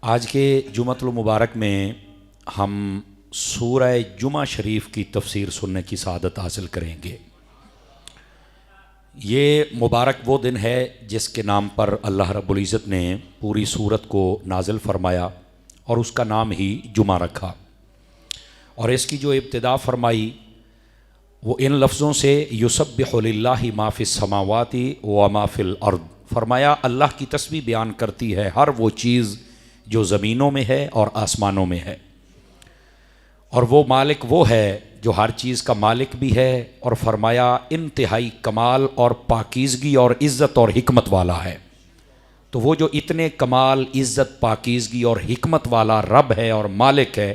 آج کے جمعۃ المبارک میں ہم سورہ جمعہ شریف کی تفسیر سننے کی سعادت حاصل کریں گے۔ یہ مبارک وہ دن ہے جس کے نام پر اللہ رب العزت نے پوری سورت کو نازل فرمایا اور اس کا نام ہی جمعہ رکھا، اور اس کی جو ابتدا فرمائی وہ ان لفظوں سے یسبح للہ ما فی السماوات و ما فی الارض، فرمایا اللہ کی تسبیح بیان کرتی ہے ہر وہ چیز جو زمینوں میں ہے اور آسمانوں میں ہے، اور وہ مالک وہ ہے جو ہر چیز کا مالک بھی ہے، اور فرمایا انتہائی کمال اور پاکیزگی اور عزت اور حکمت والا ہے۔ تو وہ جو اتنے کمال، عزت، پاکیزگی اور حکمت والا رب ہے اور مالک ہے،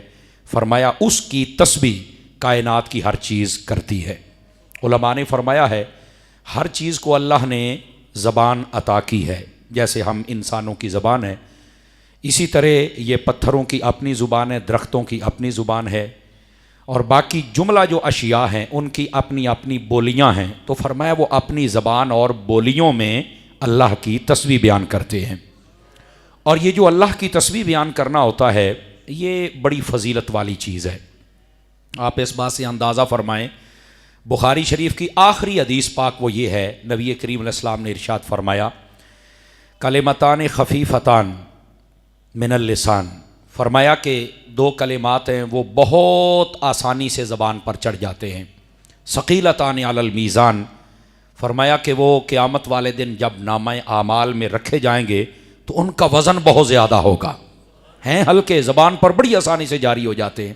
فرمایا اس کی تسبیح کائنات کی ہر چیز کرتی ہے۔ علماء نے فرمایا ہے ہر چیز کو اللہ نے زبان عطا کی ہے، جیسے ہم انسانوں کی زبان ہے، اسی طرح یہ پتھروں کی اپنی زبان ہے، درختوں کی اپنی زبان ہے، اور باقی جملہ جو اشیاء ہیں ان کی اپنی اپنی بولیاں ہیں۔ تو فرمایا وہ اپنی زبان اور بولیوں میں اللہ کی تسبیح بیان کرتے ہیں، اور یہ جو اللہ کی تسبیح بیان کرنا ہوتا ہے یہ بڑی فضیلت والی چیز ہے۔ آپ اس بات سے اندازہ فرمائیں، بخاری شریف کی آخری حدیث پاک وہ یہ ہے، نبی کریم علیہ السلام نے ارشاد فرمایا کلمتان خفیفتان من اللسان، فرمایا کہ دو کلمات ہیں وہ بہت آسانی سے زبان پر چڑھ جاتے ہیں، ثقیلتان علی المیزان، فرمایا کہ وہ قیامت والے دن جب نامہ اعمال میں رکھے جائیں گے تو ان کا وزن بہت زیادہ ہوگا، ہیں ہلکے، زبان پر بڑی آسانی سے جاری ہو جاتے ہیں،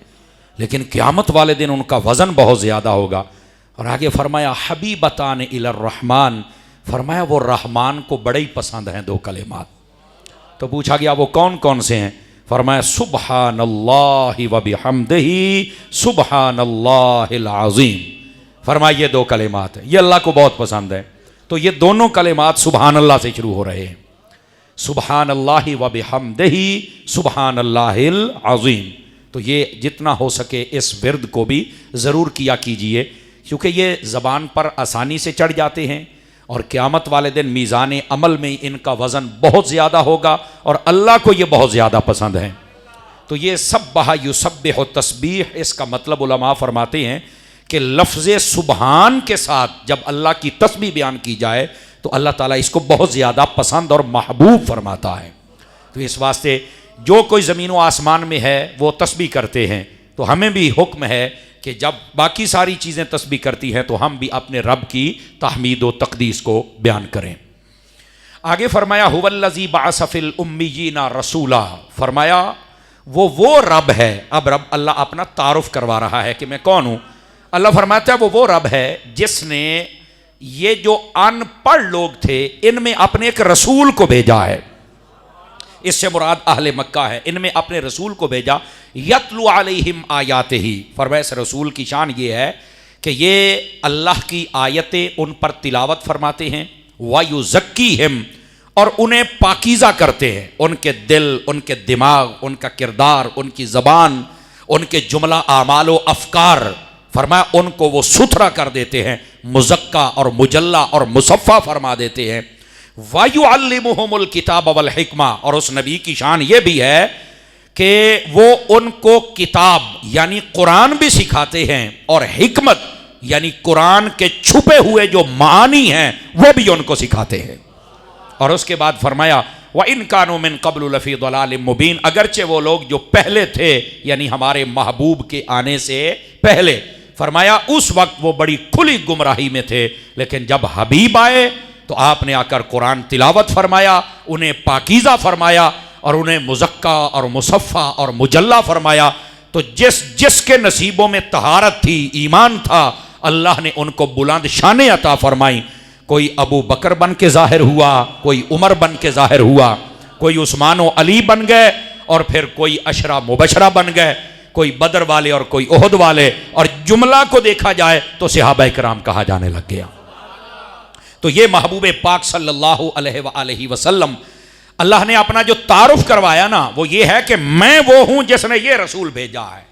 لیکن قیامت والے دن ان کا وزن بہت زیادہ ہوگا۔ اور آگے فرمایا حبیبتان الی الرحمن، فرمایا وہ رحمان کو بڑے ہی پسند ہیں دو کلمات۔ تو پوچھا گیا وہ کون کون سے ہیں؟ فرمایا سبحان اللہ و بحمدہ سبحان اللہ العظیم، فرمایا یہ دو کلمات ہیں، یہ اللہ کو بہت پسند ہے۔ تو یہ دونوں کلمات سبحان اللہ سے شروع ہو رہے ہیں، سبحان اللہ و بحمدہ سبحان اللہ العظیم۔ تو یہ جتنا ہو سکے اس ورد کو بھی ضرور کیا کیجئے، کیونکہ یہ زبان پر آسانی سے چڑھ جاتے ہیں، اور قیامت والے دن میزان عمل میں ان کا وزن بہت زیادہ ہوگا، اور اللہ کو یہ بہت زیادہ پسند ہے۔ تو یہ سبح یسبح تسبیح، اس کا مطلب علماء فرماتے ہیں کہ لفظ سبحان کے ساتھ جب اللہ کی تسبیح بیان کی جائے تو اللہ تعالیٰ اس کو بہت زیادہ پسند اور محبوب فرماتا ہے۔ تو اس واسطے جو کوئی زمین و آسمان میں ہے وہ تسبیح کرتے ہیں، تو ہمیں بھی حکم ہے کہ جب باقی ساری چیزیں تسبیح کرتی ہیں تو ہم بھی اپنے رب کی تحمید و تقدیس کو بیان کریں۔ آگے فرمایا هو الذی بعث فی الامیین رسولا، فرمایا وہ رب ہے۔ اب رب اللہ اپنا تعارف کروا رہا ہے کہ میں کون ہوں۔ اللہ فرماتا ہے وہ رب ہے جس نے یہ جو ان پڑھ لوگ تھے ان میں اپنے ایک رسول کو بھیجا ہے، اس سے مراد اہل مکہ ہے، ان میں اپنے رسول کو بھیجا، یتلو علیہم آیاتہ، فرمایا اس رسول کی شان یہ ہے کہ یہ اللہ کی آیتیں ان پر تلاوت فرماتے ہیں، وَيُزَكِّيهِمْ، اور انہیں پاکیزہ کرتے ہیں، ان کے دل، ان کے دماغ، ان کا کردار، ان کی زبان، ان کے جملہ اعمال و افکار، فرمایا ان کو وہ ستھرا کر دیتے ہیں، مزکہ اور مجلہ اور مصفہ فرما دیتے ہیں۔ وَيُعَلِّمُهُمُ الْكِتَابَ وَالْحِكْمَةَ، اور اس نبی کی شان یہ بھی ہے کہ وہ ان کو کتاب یعنی قرآن بھی سکھاتے ہیں، اور حکمت یعنی قرآن کے چھپے ہوئے جو معانی ہیں وہ بھی ان کو سکھاتے ہیں۔ اور اس کے بعد فرمایا وَإِن كَانُوا مِن قَبْلُ لَفِي ضَلَالٍ مُبِينٍ، اگرچہ وہ لوگ جو پہلے تھے یعنی ہمارے محبوب کے آنے سے پہلے، فرمایا اس وقت وہ بڑی کھلی گمراہی میں تھے، لیکن جب حبیب آئے تو آپ نے آ کر قرآن تلاوت فرمایا، انہیں پاکیزہ فرمایا، اور انہیں مزکہ اور مصفہ اور مجلہ فرمایا۔ تو جس کے نصیبوں میں طہارت تھی، ایمان تھا، اللہ نے ان کو بلند شانیں عطا فرمائیں۔ کوئی ابو بکر بن کے ظاہر ہوا، کوئی عمر بن کے ظاہر ہوا، کوئی عثمان و علی بن گئے، اور پھر کوئی عشرہ مبشرہ بن گئے، کوئی بدر والے اور کوئی احد والے، اور جملہ کو دیکھا جائے تو صحابہ کرام کہا جانے لگ گیا۔ تو یہ محبوب پاک صلی اللہ علیہ وآلہ وسلم، اللہ نے اپنا جو تعارف کروایا نا وہ یہ ہے کہ میں وہ ہوں جس نے یہ رسول بھیجا ہے۔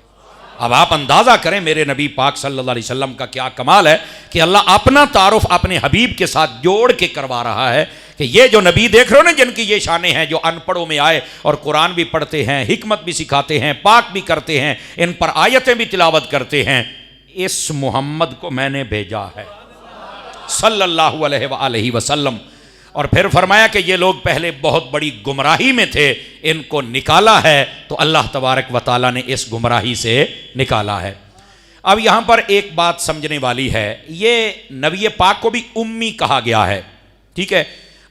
اب آپ اندازہ کریں میرے نبی پاک صلی اللہ علیہ وسلم کا کیا کمال ہے کہ اللہ اپنا تعارف اپنے حبیب کے ساتھ جوڑ کے کروا رہا ہے کہ یہ جو نبی دیکھ رہے ہو نا جن کی یہ شانیں ہیں، جو ان پڑھوں میں آئے اور قرآن بھی پڑھتے ہیں، حکمت بھی سکھاتے ہیں، پاک بھی کرتے ہیں، ان پر آیتیں بھی تلاوت کرتے ہیں، اس محمد کو میں نے بھیجا ہے صلی اللہ علیہ وآلہ وسلم۔ اور پھر فرمایا کہ یہ لوگ پہلے بہت بڑی گمراہی میں تھے، ان کو نکالا ہے تو اللہ تبارک و تعالیٰ نے اس گمراہی سے نکالا ہے۔ اب یہاں پر ایک بات سمجھنے والی ہے، یہ نبی پاک کو بھی امی کہا گیا ہے، ٹھیک ہے،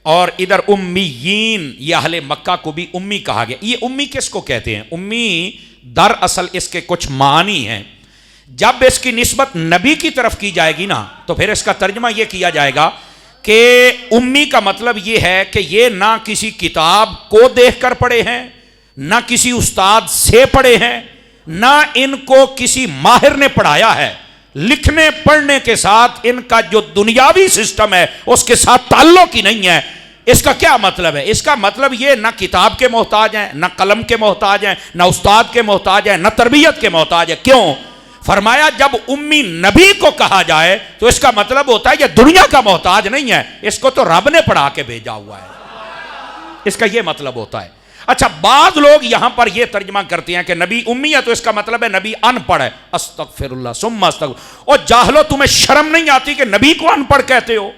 اور ادھر امیین، یہ اہل مکہ کو بھی امی کہا گیا۔ یہ امی کس کو کہتے ہیں؟ امی دراصل اس کے کچھ معنی ہیں، جب اس کی نسبت نبی کی طرف کی جائے گی نا تو پھر اس کا ترجمہ یہ کیا جائے گا کہ امی کا مطلب یہ ہے کہ یہ نہ کسی کتاب کو دیکھ کر پڑھے ہیں، نہ کسی استاد سے پڑھے ہیں، نہ ان کو کسی ماہر نے پڑھایا ہے، لکھنے پڑھنے کے ساتھ ان کا جو دنیاوی سسٹم ہے اس کے ساتھ تعلق ہی نہیں ہے۔ اس کا کیا مطلب ہے؟ اس کا مطلب یہ نہ کتاب کے محتاج ہیں، نہ قلم کے محتاج ہیں، نہ استاد کے محتاج ہیں، نہ تربیت کے محتاج ہیں۔ کیوں؟ فرمایا جب امی نبی کو کہا جائے تو اس کا مطلب ہوتا ہے یہ دنیا کا محتاج نہیں ہے، اس کو تو رب نے پڑھا کے بھیجا ہوا ہے، اس کا یہ مطلب ہوتا ہے۔ اچھا، بعض لوگ یہاں پر یہ ترجمہ کرتے ہیں کہ نبی امی ہے تو اس کا مطلب ہے نبی ان پڑھ ہے۔ استغفر اللہ ثم استغفر۔ اور جاہلو، تمہیں شرم نہیں آتی کہ نبی کو ان پڑھ کہتے ہو؟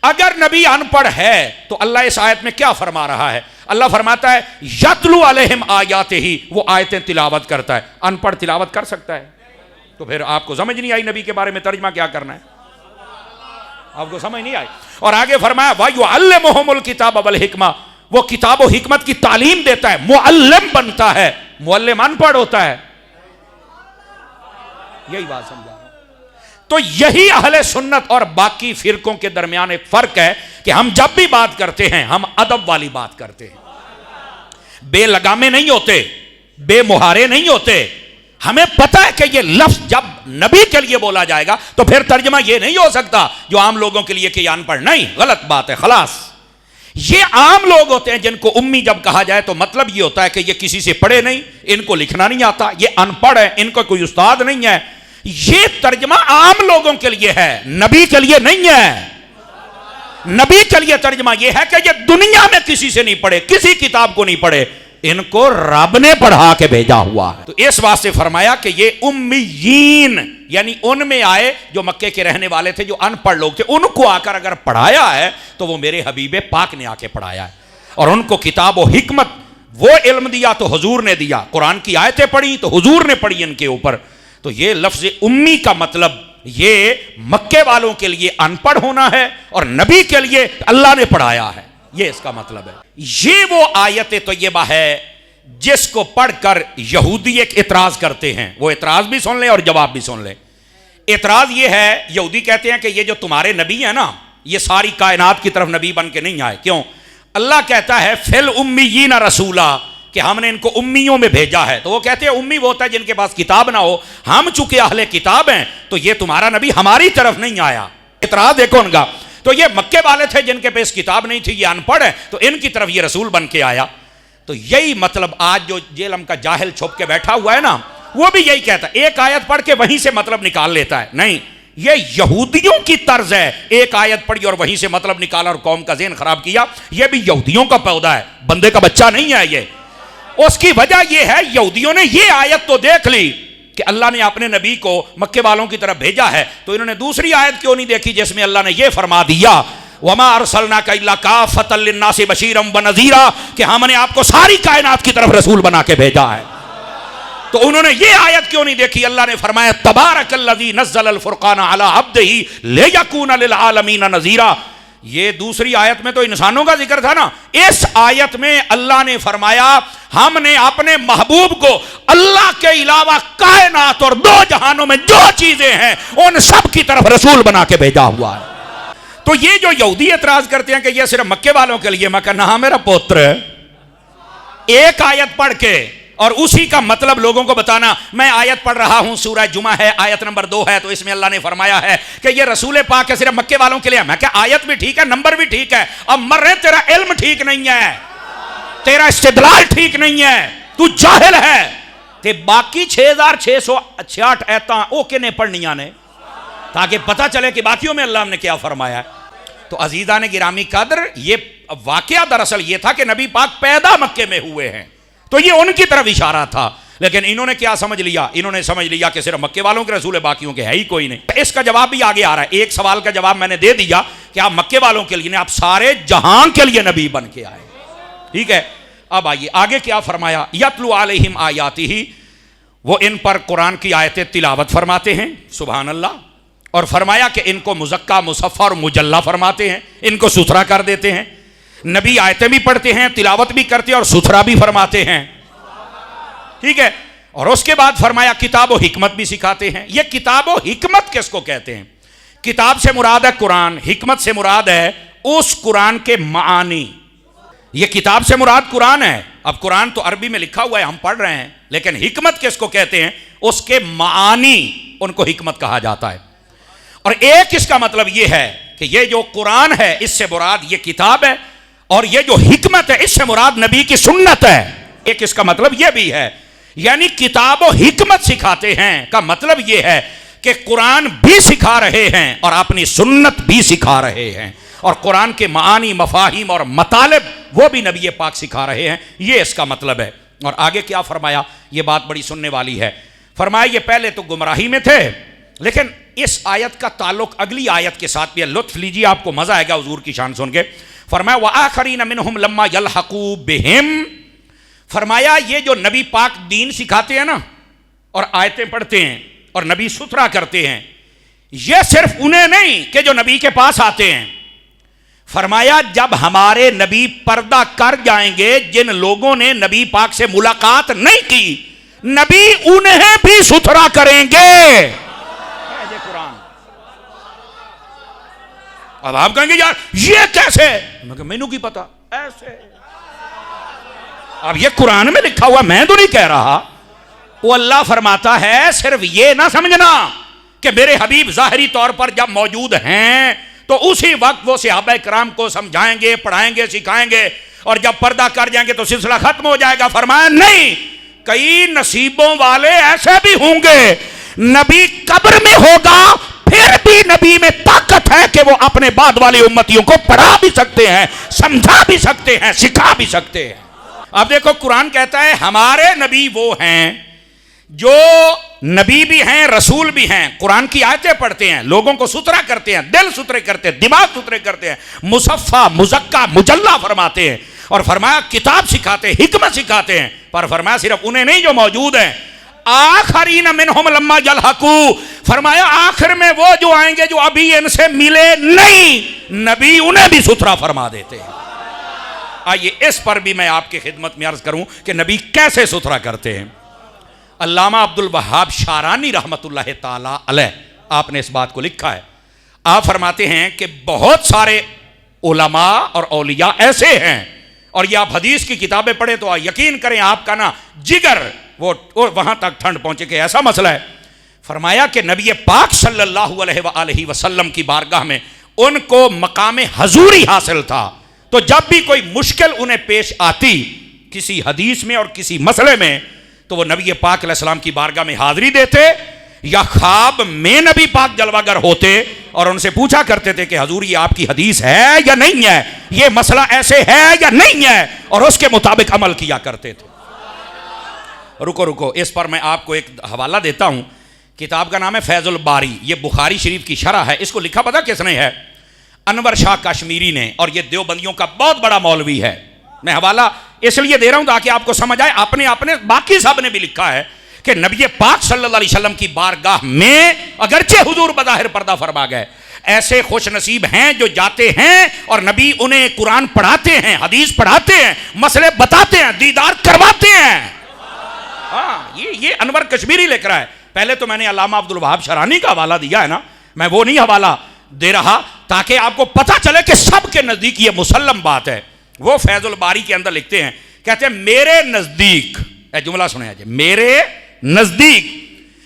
اگر نبی ان پڑھ ہے تو اللہ اس آیت میں کیا فرما رہا ہے؟ اللہ فرماتا ہے یتلو علیہم آیاتہ، وہ آیتیں تلاوت کرتا ہے۔ ان پڑھ تلاوت کر سکتا ہے؟ تو پھر آپ کو سمجھ نہیں آئی نبی کے بارے میں ترجمہ کیا کرنا ہے، آپ کو سمجھ نہیں آئی۔ اور آگے فرمایا وَيُعَلِّمُهُمُ الْكِتَابَ وَالْحِكْمَةَ، وہ کتاب و حکمت کی تعلیم دیتا ہے، معلم بنتا ہے۔ معلم ان پڑھ ہوتا ہے؟ یہی بات سمجھا رہا ہوں۔ تو یہی اہل سنت اور باقی فرقوں کے درمیان ایک فرق ہے کہ ہم جب بھی بات کرتے ہیں ہم ادب والی بات کرتے ہیں، بے لگامے نہیں ہوتے، بے مہارے نہیں ہوتے۔ ہمیں پتہ ہے کہ یہ لفظ جب نبی کے لیے بولا جائے گا تو پھر ترجمہ یہ نہیں ہو سکتا جو عام لوگوں کے لیے کہ یہ ان پڑھ، نہیں، غلط بات ہے، خلاص۔ یہ عام لوگ ہوتے ہیں جن کو امی جب کہا جائے تو مطلب یہ ہوتا ہے کہ یہ کسی سے پڑھے نہیں، ان کو لکھنا نہیں آتا، یہ ان پڑھ ہے، ان کو کوئی استاد نہیں ہے۔ یہ ترجمہ عام لوگوں کے لیے ہے، نبی کے لیے نہیں ہے۔ نبی کے لیے ترجمہ یہ ہے کہ یہ دنیا میں کسی سے نہیں پڑھے، کسی کتاب کو نہیں پڑھے، ان کو رب نے پڑھا کے بھیجا ہوا ہے۔ تو اس واسطے فرمایا کہ یہ امیین، یعنی ان میں آئے جو مکے کے رہنے والے تھے، جو ان پڑھ لوگ تھے، ان کو آ کر اگر پڑھایا ہے تو وہ میرے حبیب پاک نے آ کے پڑھایا ہے، اور ان کو کتاب و حکمت وہ علم دیا تو حضور نے دیا، قرآن کی آیتیں پڑھی تو حضور نے پڑھی ان کے اوپر۔ تو یہ لفظ امی کا مطلب یہ مکے والوں کے لیے ان پڑھ ہونا ہے اور نبی کے لیے اللہ نے پڑھایا ہے، یہ اس کا مطلب ہے۔ یہ وہ آیت طیبہ ہے جس کو پڑھ کر یہودی ایک اعتراض کرتے ہیں، وہ اعتراض بھی سن لیں اور جواب بھی سن لیں۔ اعتراض یہ ہے، یہودی کہتے ہیں کہ یہ جو تمہارے نبی ہیں نا، یہ ساری کائنات کی طرف نبی بن کے نہیں آئے۔ کیوں؟ اللہ کہتا ہے فی الامیین رسولا، کہ ہم نے ان کو امیوں میں بھیجا ہے۔ تو وہ کہتے ہیں امی وہ ہوتا ہے جن کے پاس کتاب نہ ہو، ہم چونکہ اہل کتاب ہیں تو یہ تمہارا نبی ہماری طرف نہیں آیا۔ اعتراض دیکھو ان کا، تو یہ مکے والے تھے جن کے پاس کتاب نہیں تھی، یہ ان پڑھ ہے تو ان کی طرف یہ رسول بن کے آیا۔ تو یہی مطلب آج جو جیلم کا جاہل چھپ کے بیٹھا ہوا ہے نا، وہ بھی یہی کہتا ہے، ایک آیت پڑھ کے وہیں سے مطلب نکال لیتا ہے۔ نہیں، یہ یہودیوں کی طرز ہے، ایک آیت پڑھی اور وہیں سے مطلب نکالا اور قوم کا ذہن خراب کیا۔ یہ بھی یہودیوں کا پودا ہے، بندے کا بچہ نہیں ہے یہ۔ اس کی وجہ یہ ہے یہودیوں نے یہ آیت تو دیکھ لی کہ اللہ نے اپنے نبی کو مکے والوں کی طرف بھیجا ہے، تو انہوں نے دوسری آیت کیوں نہیں دیکھی جس میں اللہ نے یہ فرما دیا وَمَا أَرْسَلْنَاكَ إِلَّا كَافَّةً لِلنَّاسِ بَشِيرًا وَنَذِيرًا، کہ ہم نے آپ کو ساری کائنات کی طرف رسول بنا کے بھیجا ہے۔ تو انہوں نے یہ آیت کیوں نہیں دیکھی؟ اللہ نے فرمایا تبارک الذی نزل الفرقان علی عبدہ لیکون للعالمین نذیرا۔ یہ دوسری آیت میں تو انسانوں کا ذکر تھا نا، اس آیت میں اللہ نے فرمایا ہم نے اپنے محبوب کو اللہ کے علاوہ کائنات اور دو جہانوں میں جو چیزیں ہیں ان سب کی طرف رسول بنا کے بھیجا ہوا ہے۔ تو یہ جو یہودی اعتراض کرتے ہیں کہ یہ صرف مکے والوں کے لیے، میں کہنا ہاں میرا پوتر، ایک آیت پڑھ کے اور اسی کا مطلب لوگوں کو بتانا۔ میں آیت پڑھ رہا ہوں، سورہ جمعہ ہے، آیت نمبر 2 ہے، تو اس میں اللہ نے فرمایا ہے کہ یہ رسول پاک ہے صرف مکے والوں کے لیے۔ میں کہ آیت بھی ٹھیک ہے، نمبر بھی ٹھیک ہے، اب مر رہے تیرا علم ٹھیک نہیں ہے، تیرا استدلال ٹھیک نہیں ہے، تو جاہل ہے۔ تے باقی 6668 ایتاں او کنے پڑھنیاں نے تاکہ پتہ چلے کہ باقیوں میں اللہ نے کیا فرمایا ہے۔ تو عزیزان گرامی قدر یہ واقعہ دراصل یہ تھا کہ نبی پاک پیدا مکے میں ہوئے ہیں، تو یہ ان کی طرف اشارہ تھا، لیکن انہوں نے کیا سمجھ لیا؟ انہوں نے سمجھ لیا کہ صرف مکے والوں کے رسول، باقیوں کے ہے ہی کوئی نہیں۔ اس کا جواب بھی آگے آ رہا ہے، ایک سوال کا جواب میں نے دے دیا کہ آپ مکے والوں کے لیے نہیں، آپ سارے جہان کے لیے نبی بن کے آئے، ٹھیک ہے۔ اب آئیے آگے کیا فرمایا، یتلو علیہم آیاتہ، وہ ان پر قرآن کی آیتیں تلاوت فرماتے ہیں، سبحان اللہ، اور فرمایا کہ ان کو مزکا، مصفہ اور مجلہ فرماتے ہیں، ان کو ستھرا کر دیتے ہیں۔ نبی آیتیں بھی پڑھتے ہیں، تلاوت بھی کرتے ہیں اور ستھرا بھی فرماتے ہیں، ٹھیک ہے۔ اور اس کے بعد فرمایا کتاب و حکمت بھی سکھاتے ہیں۔ یہ کتاب و حکمت کس کو کہتے ہیں؟ کتاب سے مراد ہے قرآن، حکمت سے مراد ہے اس قرآن کے معانی۔ یہ کتاب سے مراد قرآن ہے، اب قرآن تو عربی میں لکھا ہوا ہے، ہم پڑھ رہے ہیں، لیکن حکمت کس کو کہتے ہیں؟ اس کے معانی، ان کو حکمت کہا جاتا ہے۔ اور ایک اس کا مطلب یہ ہے کہ یہ جو قرآن ہے اس سے مراد یہ کتاب ہے، اور یہ جو حکمت ہے اس سے مراد نبی کی سنت ہے۔ ایک اس کا مطلب یہ بھی ہے، یعنی کتاب و حکمت سکھاتے ہیں کا مطلب یہ ہے کہ قرآن بھی سکھا رہے ہیں اور اپنی سنت بھی سکھا رہے ہیں، اور قرآن کے معانی، مفاہیم اور مطالب وہ بھی نبی پاک سکھا رہے ہیں، یہ اس کا مطلب ہے۔ اور آگے کیا فرمایا، یہ بات بڑی سننے والی ہے، فرمایا یہ پہلے تو گمراہی میں تھے، لیکن اس آیت کا تعلق اگلی آیت کے ساتھ بھی ہے، لطف لیجیے، آپ کو مزہ آئے گا حضور کی شان سن کے۔ فرمایا وَآخَرِينَ مِنْهُمْ لَمَّا يَلْحَقُوا بِهِمْ، فرمایا یہ جو نبی پاک دین سکھاتے ہیں نا اور آیتیں پڑھتے ہیں اور نبی ستھرا کرتے ہیں، یہ صرف انہیں نہیں کہ جو نبی کے پاس آتے ہیں، فرمایا جب ہمارے نبی پردہ کر جائیں گے، جن لوگوں نے نبی پاک سے ملاقات نہیں کی، نبی انہیں بھی ستھرا کریں گے۔ اب آپ کہیں گے یار یہ کیسے؟ میں نے کی پتا ایسے، اب یہ قرآن میں لکھا ہوا، میں تو نہیں کہہ رہا۔ وہ اللہ فرماتا ہے صرف یہ نہ سمجھنا کہ میرے حبیب ظاہری طور پر جب موجود ہیں تو اسی وقت وہ صحابہ کرام کو سمجھائیں گے، پڑھائیں گے، سکھائیں گے، اور جب پردہ کر جائیں گے تو سلسلہ ختم ہو جائے گا۔ فرمایا نہیں، کئی نصیبوں والے ایسے بھی ہوں گے، نبی قبر میں ہوگا پھر بھی نبی میں طاقت ہے کہ وہ اپنے بعد والی امتیوں کو پڑھا بھی سکتے ہیں، سمجھا بھی سکتے ہیں، سکھا بھی سکتے ہیں۔ اب دیکھو قرآن کہتا ہے ہمارے نبی وہ ہیں جو نبی بھی ہیں، رسول بھی ہیں، قرآن کی آیتیں پڑھتے ہیں، لوگوں کو ستھرا کرتے ہیں، دل ستھرے کرتے ہیں، دماغ ستھرے کرتے ہیں، مصفہ، مزکہ، مجلہ فرماتے ہیں، اور فرمایا کتاب سکھاتے ہیں، حکمت سکھاتے ہیں، پر فرمایا صرف انہیں نہیں جو موجود ہیں۔ آخرین منہم لما یلحقوا، فرمایا آخر میں وہ جو آئیں گے جو ابھی ان سے ملے نہیں، نبی انہیں بھی ستھرا فرما دیتے ہیں۔ آئیے اس پر بھی میں آپ کی خدمت میں عرض کروں کہ نبی کیسے ستھرا کرتے ہیں۔ علامہ عبد الوہاب شارانی رحمت اللہ تعالی علیہ، آپ نے اس بات کو لکھا ہے، آپ فرماتے ہیں کہ بہت سارے علماء اور اولیاء ایسے ہیں، اور یہ آپ حدیث کی کتابیں پڑھیں تو یقین کریں آپ کا نا جگر وہ وہاں تک ٹھنڈ پہنچے کہ ایسا مسئلہ ہے۔ فرمایا کہ نبی پاک صلی اللہ علیہ وآلہ وسلم کی بارگاہ میں ان کو مقام حضوری حاصل تھا، تو جب بھی کوئی مشکل انہیں پیش آتی کسی حدیث میں اور کسی مسئلے میں، تو وہ نبی پاک علیہ السلام کی بارگاہ میں حاضری دیتے، یا خواب میں نبی پاک جلوہ گر ہوتے اور ان سے پوچھا کرتے تھے کہ حضور یہ آپ کی حدیث ہے یا نہیں ہے، یہ مسئلہ ایسے ہے یا نہیں ہے، اور اس کے مطابق عمل کیا کرتے تھے۔ رکو اس پر میں آپ کو ایک حوالہ دیتا ہوں، کتاب کا نام ہے فیض الباری، یہ بخاری شریف کی شرح ہے، اس کو لکھا پتہ کس نے ہے؟ انور شاہ کشمیری نے، اور یہ دیوبندیوں کا بہت بڑا مولوی ہے۔ میں حوالہ اس لیے دے رہا ہوں تاکہ آپ کو سمجھ آئے، اپنے باقی صاحب نے بھی لکھا ہے کہ نبی پاک صلی اللہ علیہ وسلم کی بارگاہ میں اگرچہ حضور بظاہر پردہ فرما گئے، ایسے خوش نصیب ہیں جو جاتے ہیں اور نبی انہیں قرآن پڑھاتے ہیں، حدیث پڑھاتے ہیں، مسئلے بتاتے ہیں، دیدار کرواتے ہیں۔ ہاں یہ انور کشمیری لکھ رہا ہے۔ پہلے تو میں نے علامہ عبد الوہاب شارانی کا حوالہ دیا ہے نا، میں وہ نہیں حوالہ دے رہا تاکہ آپ کو پتہ چلے کہ سب کے نزدیک یہ مسلم بات ہے۔ وہ فیض الباری کے اندر لکھتے ہیں، کہتے ہیں میرے نزدیک، اے جملہ سنیں آج، میرے نزدیک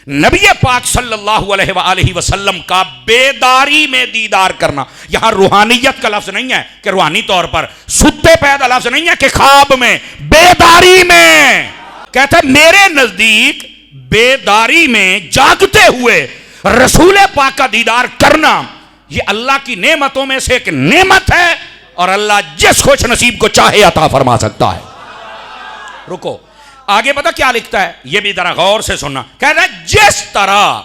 نبی پاک صلی اللہ علیہ وآلہ وسلم کا بیداری میں دیدار کرنا، یہاں روحانیت کا لفظ نہیں ہے کہ روحانی طور پر، ستے پیدا لفظ نہیں ہے کہ خواب میں، بیداری میں، کہتا ہے میرے نزدیک بیداری میں جاگتے ہوئے رسول پاک کا دیدار کرنا یہ اللہ کی نعمتوں میں سے ایک نعمت ہے اور اللہ جس خوش نصیب کو چاہے عطا فرما سکتا ہے. رکو آگے پتہ کیا لکھتا ہے, یہ بھی ذرا غور سے سننا. کہتا ہے جس طرح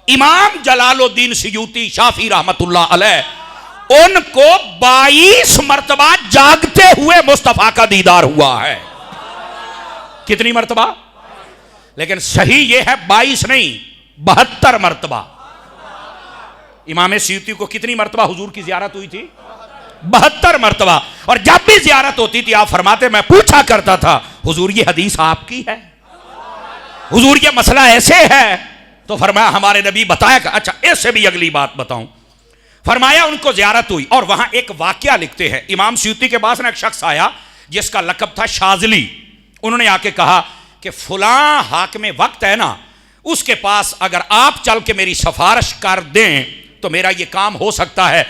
امام جلال الدین سیوطی شافعی رحمت اللہ علیہ ان کو 22 مرتبہ جاگتے ہوئے مصطفیٰ کا دیدار ہوا ہے. کتنی مرتبہ؟ لیکن صحیح یہ ہے 22 نہیں 72 مرتبہ. امام سیوطی کو کتنی مرتبہ حضور کی زیارت ہوئی تھی؟ 72 مرتبہ. اور جب بھی زیارت ہوتی تھی آپ فرماتے میں پوچھا کرتا تھا حضور یہ حدیث آپ کی ہے؟ حضور یہ مسئلہ ایسے ہے؟ تو فرمایا ہمارے نبی بتایا کہ اچھا اس سے بھی اگلی بات بتاؤں. فرمایا ان کو زیارت ہوئی اور وہاں ایک واقعہ لکھتے ہیں. امام سیوطی کے پاس ایک شخص آیا جس کا لقب تھا شاذلی. انہوں نے آ کے کہا کہ فلاں حاکم وقت ہے نا, اس کے پاس اگر آپ چل کے میری سفارش کر دیں تو میرا یہ کام ہو سکتا ہے.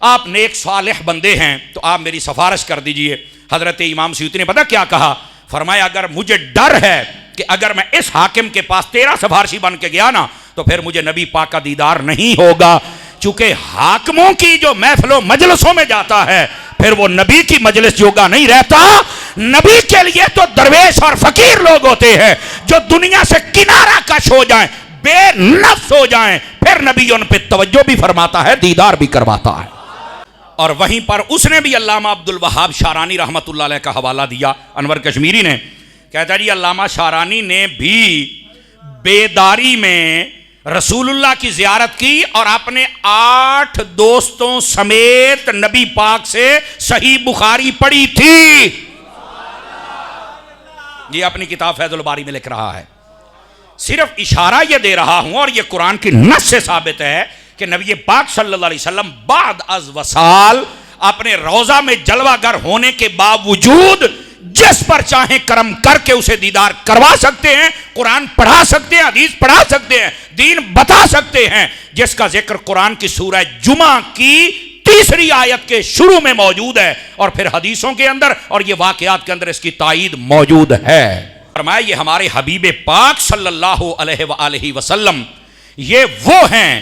آپ نیک صالح بندے ہیں تو آپ میری سفارش کر دیجئے. حضرت امام سیوطی نے پتہ کیا کہا؟ فرمایا اگر مجھے ڈر ہے کہ اگر میں اس حاکم کے پاس تیرا سفارشی بن کے گیا نا تو پھر مجھے نبی پاک کا دیدار نہیں ہوگا, چونکہ حاکموں کی جو محفلوں مجلسوں میں جاتا ہے پھر وہ نبی کی مجلس جوگا نہیں رہتا. نبی کے لیے تو درویش اور فقیر لوگ ہوتے ہیں جو دنیا سے کنارہ کش ہو جائیں, بے نفس ہو جائیں, پھر نبی ان پہ توجہ بھی فرماتا ہے, دیدار بھی کرواتا ہے. اور وہیں پر اس نے بھی علامہ عبد الوہاب شارانی رحمت اللہ علیہ کا حوالہ دیا. انور کشمیری نے کہتا جی علامہ شارانی نے بھی بیداری میں رسول اللہ کی زیارت کی اور اپنے 8 دوستوں سمیت نبی پاک سے صحیح بخاری پڑھی تھی. یہ اپنی کتاب فیض الباری میں لکھ رہا ہے. صرف اشارہ یہ دے رہا ہوں اور یہ قرآن کی نص سے ثابت ہے کہ نبی پاک صلی اللہ علیہ وسلم بعد از وصال اپنے روضہ میں جلوہ گر ہونے کے باوجود جس پر چاہیں کرم کر کے اسے دیدار کروا سکتے ہیں, قرآن پڑھا سکتے ہیں, حدیث پڑھا سکتے ہیں, دین بتا سکتے ہیں, جس کا ذکر قرآن کی سورہ جمعہ کی 3 آیت کے شروع میں موجود ہے اور پھر حدیثوں کے اندر اور یہ واقعات کے اندر اس کی تائید موجود ہے. فرمایا یہ ہمارے حبیب پاک صلی اللہ علیہ وآلہ وسلم یہ وہ ہیں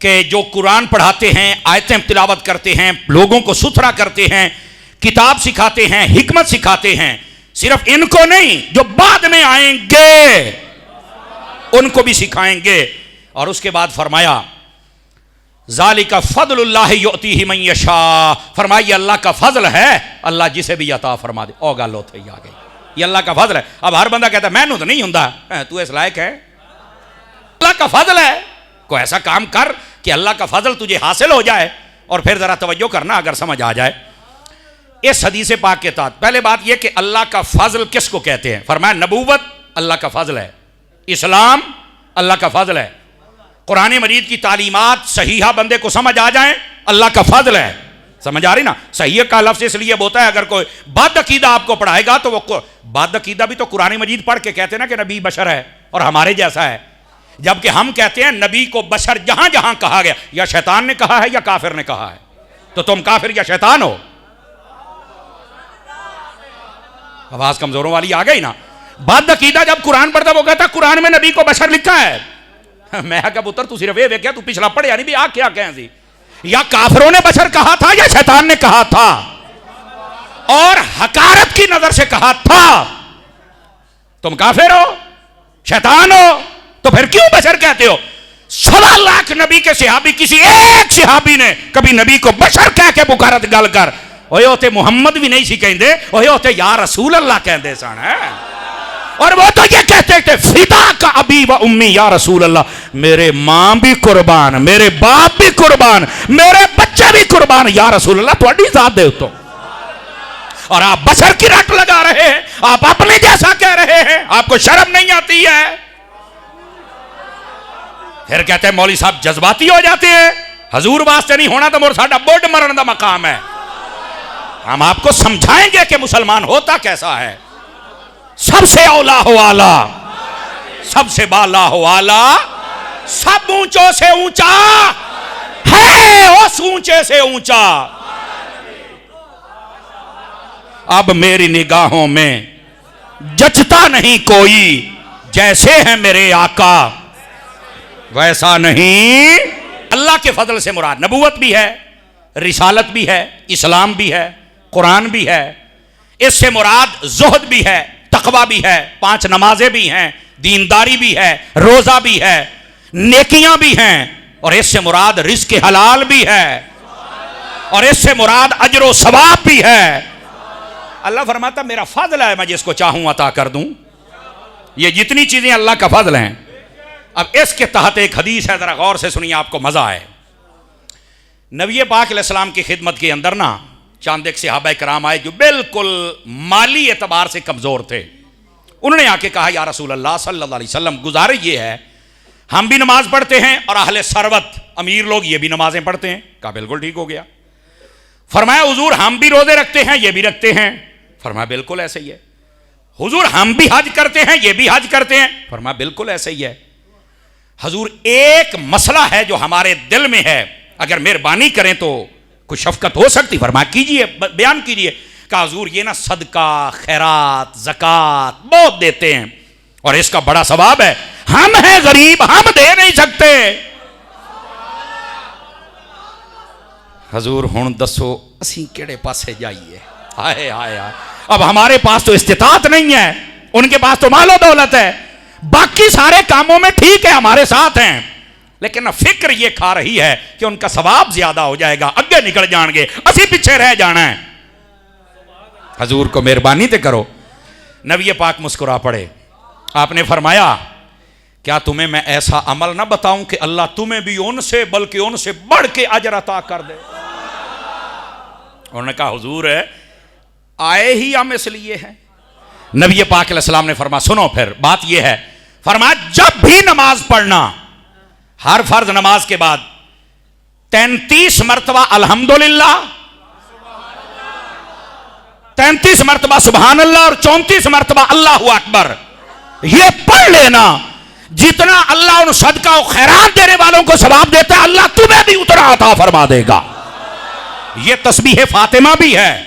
کہ جو قرآن پڑھاتے ہیں, آیتیں تلاوت کرتے ہیں, لوگوں کو ستھرا کرتے ہیں, کتاب سکھاتے ہیں, حکمت سکھاتے ہیں. صرف ان کو نہیں, جو بعد میں آئیں گے ان کو بھی سکھائیں گے. اور اس کے بعد فرمایا ذالک فضل اللہ یؤتیہ من یشاء. فرمایا یہ اللہ کا فضل ہے, اللہ جسے بھی عطا فرما دے. او گل ہوتے ہی آ گئی, یہ اللہ کا فضل ہے. اب ہر بندہ کہتا ہے میں تو نہیں ہوں, تو اس لائق ہے؟ اللہ کا فضل ہے. کوئی ایسا کام کر کہ اللہ کا فضل تجھے حاصل ہو جائے. اور پھر ذرا توجہ کرنا اگر سمجھ آ جائے اس حدیث پاک کے تحت. پہلے بات یہ کہ اللہ کا فضل کس کو کہتے ہیں؟ فرمایا نبوت اللہ کا فضل ہے, اسلام اللہ کا فضل ہے, قرآن مجید کی تعلیمات صحیحہ بندے کو سمجھ آ جائیں اللہ کا فضل ہے. سمجھ آ رہی نا؟ صحیح کا لفظ اس لیے ہوتا ہے اگر کوئی بد عقیدہ آپ کو پڑھائے گا تو وہ بد عقیدہ بھی تو قرآن مجید پڑھ کے کہتے ہیں نا کہ نبی بشر ہے اور ہمارے جیسا ہے, جبکہ ہم کہتے ہیں نبی کو بشر جہاں جہاں کہا گیا یا شیطان نے کہا ہے یا کافر نے کہا ہے. تو تم کافر یا شیطان ہو. آواز کمزوروں والی آ گئی نا. بد عقیدہ جب قرآن پڑھتا وہ کہتا قرآن میں نبی کو بشر لکھا ہے. میں کہا پتر تو صرف یہ ویکھیا تو پچھلا پڑھیا نہیں بھی آ کیا کہیں سی, یا کافروں نے بشر کہا تھا یا شیطان نے کہا تھا اور حقارت کی نظر سے کہا تھا. تم کافر ہو, شیطان ہو, تو پھر کیوں بشر کہتے ہو؟ 16 لاکھ نبی کے صحابی کسی ایک صحابی نے کبھی نبی کو بشر کہہ کے پکارت گل کر اوے ہوتے محمد بھی نہیں سی کہندے, اوے ہوتے یا رسول اللہ کہندے سن. اور وہ تو یہ کہتے تھے فدا کا ابی و امی یا رسول اللہ, میرے ماں بھی قربان, میرے باپ بھی قربان, میرے بچے بھی قربان یا رسول اللہ تھوڑی ذات دے تو. اور آپ بشر کی رٹ لگا رہے ہیں, آپ اپنے جیسا کہہ رہے ہیں, آپ کو شرم نہیں آتی ہے. پھر کہتے ہیں مولوی صاحب جذباتی ہو جاتے ہیں, حضور واسطے نہیں ہونا تو مور ساڈا بڈ مرن دا مقام ہے. ہم آپ کو سمجھائیں گے کہ مسلمان ہوتا کیسا ہے. سب سے اولا ہو آلہ, سب سے بالا ہو آلہ, سب اونچوں سے اونچا ہے اس اونچے سے اونچا. اب میری نگاہوں میں جچتا نہیں کوئی, جیسے ہے میرے آقا ویسا نہیں اللہ کے فضل سے مراد نبوت بھی ہے، رسالت بھی ہے، اسلام بھی ہے، قرآن بھی ہے، اس سے مراد زہد بھی ہے، تقوی بھی ہے، 5 نمازیں بھی ہیں، دینداری بھی ہے، روزہ بھی ہے، نیکیاں بھی ہیں، اور اس سے مراد رزق حلال بھی ہے، اور اس سے مراد اجر و ثواب بھی ہے۔ اللہ فرماتا میرا فضل ہے، میں جس کو چاہوں عطا کر دوں۔ یہ جتنی چیزیں اللہ کا فضل ہیں۔ اب اس کے تحت ایک حدیث ہے، ذرا غور سے سنیے، آپ کو مزہ آئے۔ نبی پاک علیہ السلام کی خدمت کے اندر نا چاند ایک صحابہ کرام آئے جو بالکل مالی اعتبار سے کمزور تھے۔ انہوں نے آ کے کہا یا رسول اللہ صلی اللہ علیہ وسلم، گزارش یہ ہے ہم بھی نماز پڑھتے ہیں اور اہل ثروت امیر لوگ یہ بھی نمازیں پڑھتے ہیں۔ کہا بالکل ٹھیک ہو گیا۔ فرمایا حضور ہم بھی روزے رکھتے ہیں یہ بھی رکھتے ہیں۔ فرمایا بالکل ایسے ہی ہے۔ حضور ہم بھی حج کرتے ہیں یہ بھی حج کرتے ہیں۔ فرمایا بالکل ایسے ہی ہے۔ حضور ایک مسئلہ ہے جو ہمارے دل میں ہے، اگر مہربانی کریں تو کوئی شفقت ہو سکتی؟ فرمایا کیجئے، بیان کیجئے۔ کہا حضور یہ نا صدقہ، خیرات، زکوٰۃ بہت دیتے ہیں اور اس کا بڑا ثواب ہے، ہم ہیں غریب، ہم دے نہیں سکتے۔ حضور ہن دسو اسی کیڑے پاسے جائیے؟ ہائے ہائے ہائے، اب ہمارے پاس تو استطاعت نہیں ہے، ان کے پاس تو مال و دولت ہے، باقی سارے کاموں میں ٹھیک ہے ہمارے ساتھ ہیں، لیکن فکر یہ کھا رہی ہے کہ ان کا ثواب زیادہ ہو جائے گا، اگے نکل جان گے، اسی پیچھے رہ جانا ہے۔ حضور کو مہربانی تے کرو۔ نبی پاک مسکرا پڑے، آپ نے فرمایا کیا تمہیں میں ایسا عمل نہ بتاؤں کہ اللہ تمہیں بھی ان سے بلکہ ان سے بڑھ کے اجر عطا کر دے؟ انہوں نے کہا حضور آئے ہی ہم اس لیے ہیں۔ نبی پاک علیہ السلام نے فرمایا سنو پھر بات یہ ہے، فرمایا جب بھی نماز پڑھنا، ہر فرض نماز کے بعد 33 مرتبہ الحمدللہ، 33 مرتبہ سبحان اللہ اور 34 مرتبہ اللہ اکبر، یہ پڑھ لینا۔ جتنا اللہ ان صدقہ و خیرات دینے والوں کو ثواب دیتا ہے، اللہ تمہیں بھی اتنا عطا فرما دے گا۔ یہ تسبیح فاطمہ بھی ہے